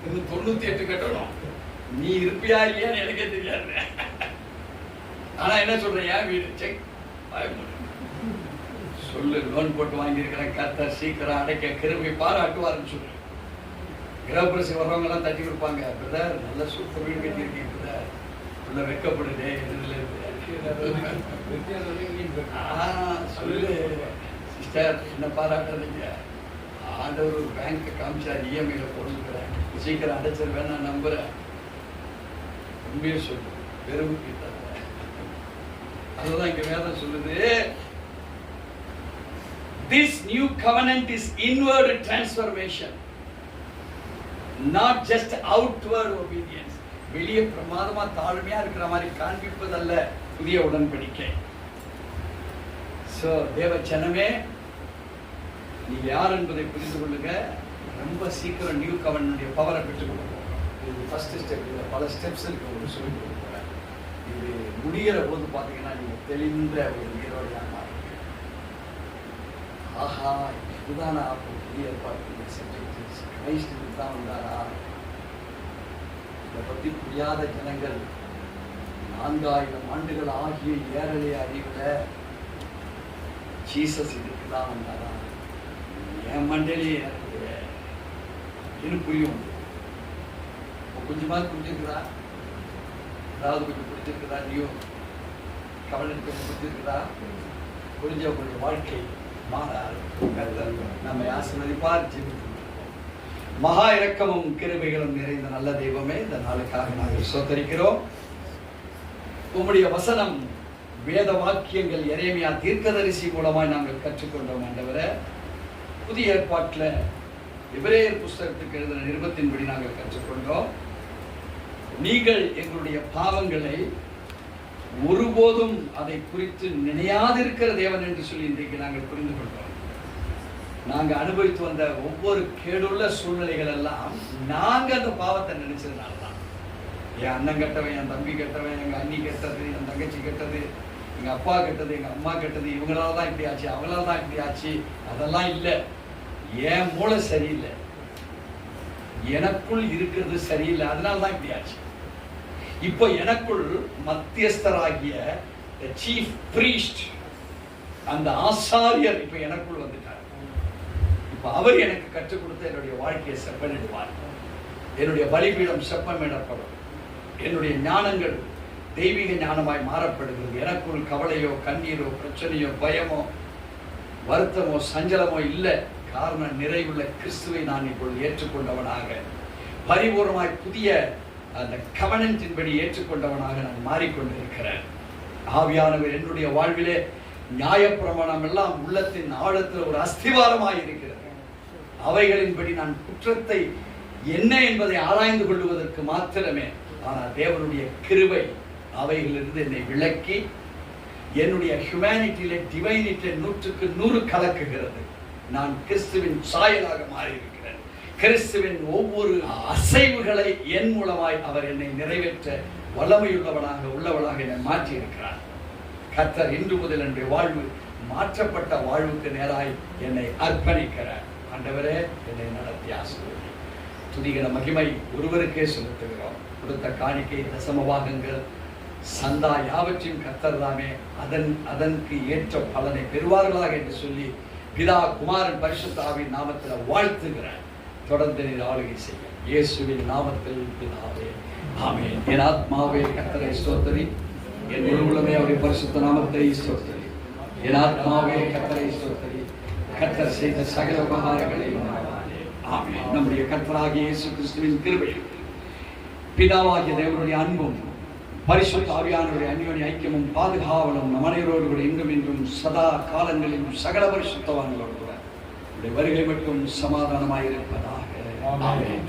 இன்னும் 98 கட்டணும். நீ இருப்பியா இல்லையான்னு எனக்கே தெரியாது. ஆனா என்ன சொல்றேன், என் வீடு செக் சொல்லு, லோன் போட்டு வாங்கி இருக்கிறேன், கர்த்தர் சீக்கிரம் அடைக்க கிருபை பாராட்டுவாருன்னு சொல்லு. கிரகப்பிரசி வர்றவங்க எல்லாம் தட்டி கொடுப்பாங்க, பிரதர் நல்ல சூப்பர் வீடு கட்டியிருக்கீங்க பிரதர், உள்ள வெக்கப்படுது சொல்லு சிஸ்டர், என்ன பாராட்டுறீங்க? ஆண்டவர் ஒரு பேங்க் காமிச்சார், இஎம்ஐல போட்டுக்கிறேன், சீக்கிரம் அடைச்சிருவேன், நான் நம்புறேன். உண்மையை சொல்லு, பெருமை கிட்ட. அதுதான் இங்க வேதம் சொல்லுது, this new covenant is inward transformation, not just outward obedience. வெளியே பிரமாதமா தாழ்மையா இருக்கிற மாதிரி காண்பிப்பதல்ல புதிய உடன்படிக்கை. சோ தேவ ஜனமே, நீங்க யார் என்பதை புரிந்து கொள்ளுங்க. ரொம்ப சீக்கிரம் நியூ கவர்னனுடைய பவரை பெற்றுக் கொள்ள போகிறோம். இது ஃபர்ஸ்ட் ஸ்டெப். இதுல பல ஸ்டெப்ஸ் இருக்கு, ஒரு சொல்லி கொடுக்குறேன். இது முடிகிற போது பாத்தீங்கன்னா நீங்க தெளிந்த ஒரு நீரோடையாக மாறுங்க. ஆஹா, இதுதானா புதிய ஏற்பாட்டுடைய சப்ஜெக்ட், கிரைஸ்ட் இதுதான் வந்தாரா? இதை பற்றி புரியாத ஜனங்கள் 4000 ஆண்டுகள் ஆகிய ஏறலை அறிவுல ஜீசஸ் இதுக்கு தான் வந்தாரா? என் மண்டலே எனக்கு புரியும். கொஞ்சமாவது புரிஞ்சிருக்குதா? அதாவது கொஞ்சம் புரிஞ்சிருக்குதா? நீயும் கவனம் கொஞ்சம் புரிஞ்சிருக்குதா? புரிஞ்சவங்களுடைய வாழ்க்கை மாறாது. நம்ம ஆசீர்வதிப்பார். ஜெபிப்போம். மகா இரக்கமும் கிருபைகளும் நிறைந்த நல்ல தெய்வமே, இந்த நாளுக்காக நாங்கள் ஸ்தோத்திரிக்கிறோம். உம்முடைய வசனம், வேத வாக்கியங்கள் எரேமியா தீர்க்கதரிசி மூலமாய் நாங்கள் கற்றுக்கொண்டோம் ஆண்டவரே. புதிய ஏற்பாட்டில் எபிரேயர் புஸ்தகத்துக்கு எழுதின நிருபத்தின்படி நாங்கள் கற்றுக்கொண்டோம். நீங்கள் எங்களுடைய பாவங்களை ஒருபோதும் அதை குறித்து நினையாதிருக்கிற தேவன் என்று சொல்லி இன்றைக்கு நாங்கள் புரிந்து கொண்டோம். நாங்கள் அனுபவித்து வந்த ஒவ்வொரு கேடுள்ள சூழ்நிலைகள் எல்லாம் நாங்கள் அந்த பாவத்தை நினைச்சதுனால தான். என் அண்ணன் கெட்டவன், என் தம்பி கெட்டவன், எங்கள் அண்ணி கெட்டது, என் தங்கச்சி கெட்டது, எங்கள் அப்பா கெட்டது, எங்கள் அம்மா கெட்டது, இவங்களால தான் இப்படி ஆச்சு, அவங்களால தான் இப்படி ஆச்சு, அதெல்லாம் இல்லை. என் மூளை சரியில்லை, எனக்குள் இருக்கிறது சரியில்லை, அதனால தான் இப்படி ஆச்சு. இப்போ எனக்குள் மத்தியஸ்தராகிய சீஃப் பிரீஸ்ட், அந்த ஆசாரியர் இப்ப எனக்குள் வந்துட்டார். இப்ப அவர் எனக்கு கற்றுக் கொடுத்த என்னுடைய வாழ்க்கையை செப்பனிடுவார். என்னுடைய பலிபீடம் செப்பமிடப்படும். என்னுடைய ஞானங்கள் தெய்வீக ஞானமாய் மாறப்படுகிறது. எனக்குள் கவலையோ, கண்ணீரோ, பிரச்சனையோ, பயமோ, வருத்தமோ, சஞ்சலமோ இல்லை. காரணம், நிறைவுள்ள கிறிஸ்துவை நான் இப்பொழுது ஏற்றுக்கொண்டவனாக, பரிபூர்ணமாய் புதிய அந்த கவனத்தின்படி ஏற்றுக்கொண்டவனாக நான் மாறிக்கொண்டிருக்கிறேன். ஆவியானவர் என்னுடைய வாழ்விலே நியாயப்பிரமாணம் எல்லாம் உள்ளத்தின் ஆழத்தில் ஒரு அஸ்திவாரமாய் இருக்கிறது. அவைகளின்படி நான் குற்றத்தை என்ன என்பதை ஆராய்ந்து கொள்வதற்கு மாத்திரமே. ஆனால் தேவனுடைய கிருபை அவைகளிலிருந்து என்னை விலக்கி என்னுடைய ஹியூமனிட்டியிலே, டிவைனிட்டியிலே 100க்கு 100 கலக்குகிறது. நான் கிறிஸ்துவின் சாயலாக மாறியிருக்கிறேன். கிறிஸ்துவின் ஒவ்வொரு அசைவுகளை என் மூலமாய் அவர் என்னை நிறைவேற்ற வல்லமையுள்ளவனாக உள்ளவனாக என்னை மாற்றி இருக்கிறார். கர்த்தர் இன்று முதல் என்னுடைய வாழ்வு மாற்றப்பட்ட வாழ்வுக்கு நேராய் என்னை அர்ப்பணிக்கிறார். ஆண்டவரே, என்னை நடத்தி ஆசீர்வதி. துதிகிற மகிமை ஒருவருக்கே செலுத்துகிறோம். கொடுத்த காணிக்கை, தசமபாகங்கள், சந்தா யாவற்றையும் கர்த்தர் தாமே அதற்கு ஏற்ற பலனை பெறுவார்களாக என்று சொல்லி பிதா, குமாரன், பரிசுத்த ஆவியின் நாமத்தில் வாழ்த்துகிறார். தொடர்ந்து நீர் ஆளுகை செய்ய இயேசுவின் நாமத்தில் பிதாவே, ஆமென். என் ஆத்மாவே கர்த்தரை ஸ்தோத்திரி, என் முழு உள்ளமே அவருடைய பரிசுத்த நாமத்தை ஸ்தோத்திரி. என் ஆத்மாவே கர்த்தரை ஸ்தோத்திரி, கர்த்தர் செய்த சகல உபகாரங்களையும் மறவாதே. ஆமென். நம்முடைய கர்த்தராகிய இயேசு கிறிஸ்துவின் கிருபையும், பிதாவாகிய தேவனுடைய அன்பும், பரிசுத்த ஆவியானவருடைய அந்யோன்ய ஐக்கியமும் பாதுகாவலும் நம் அனைவரோடு கூட இன்றும் சதா காலங்களிலும் சகல பரிசுத்தவான்களோடு கூட வருகை மட்டும் சமாதானமாயிருப்பதாக. ஆமென்.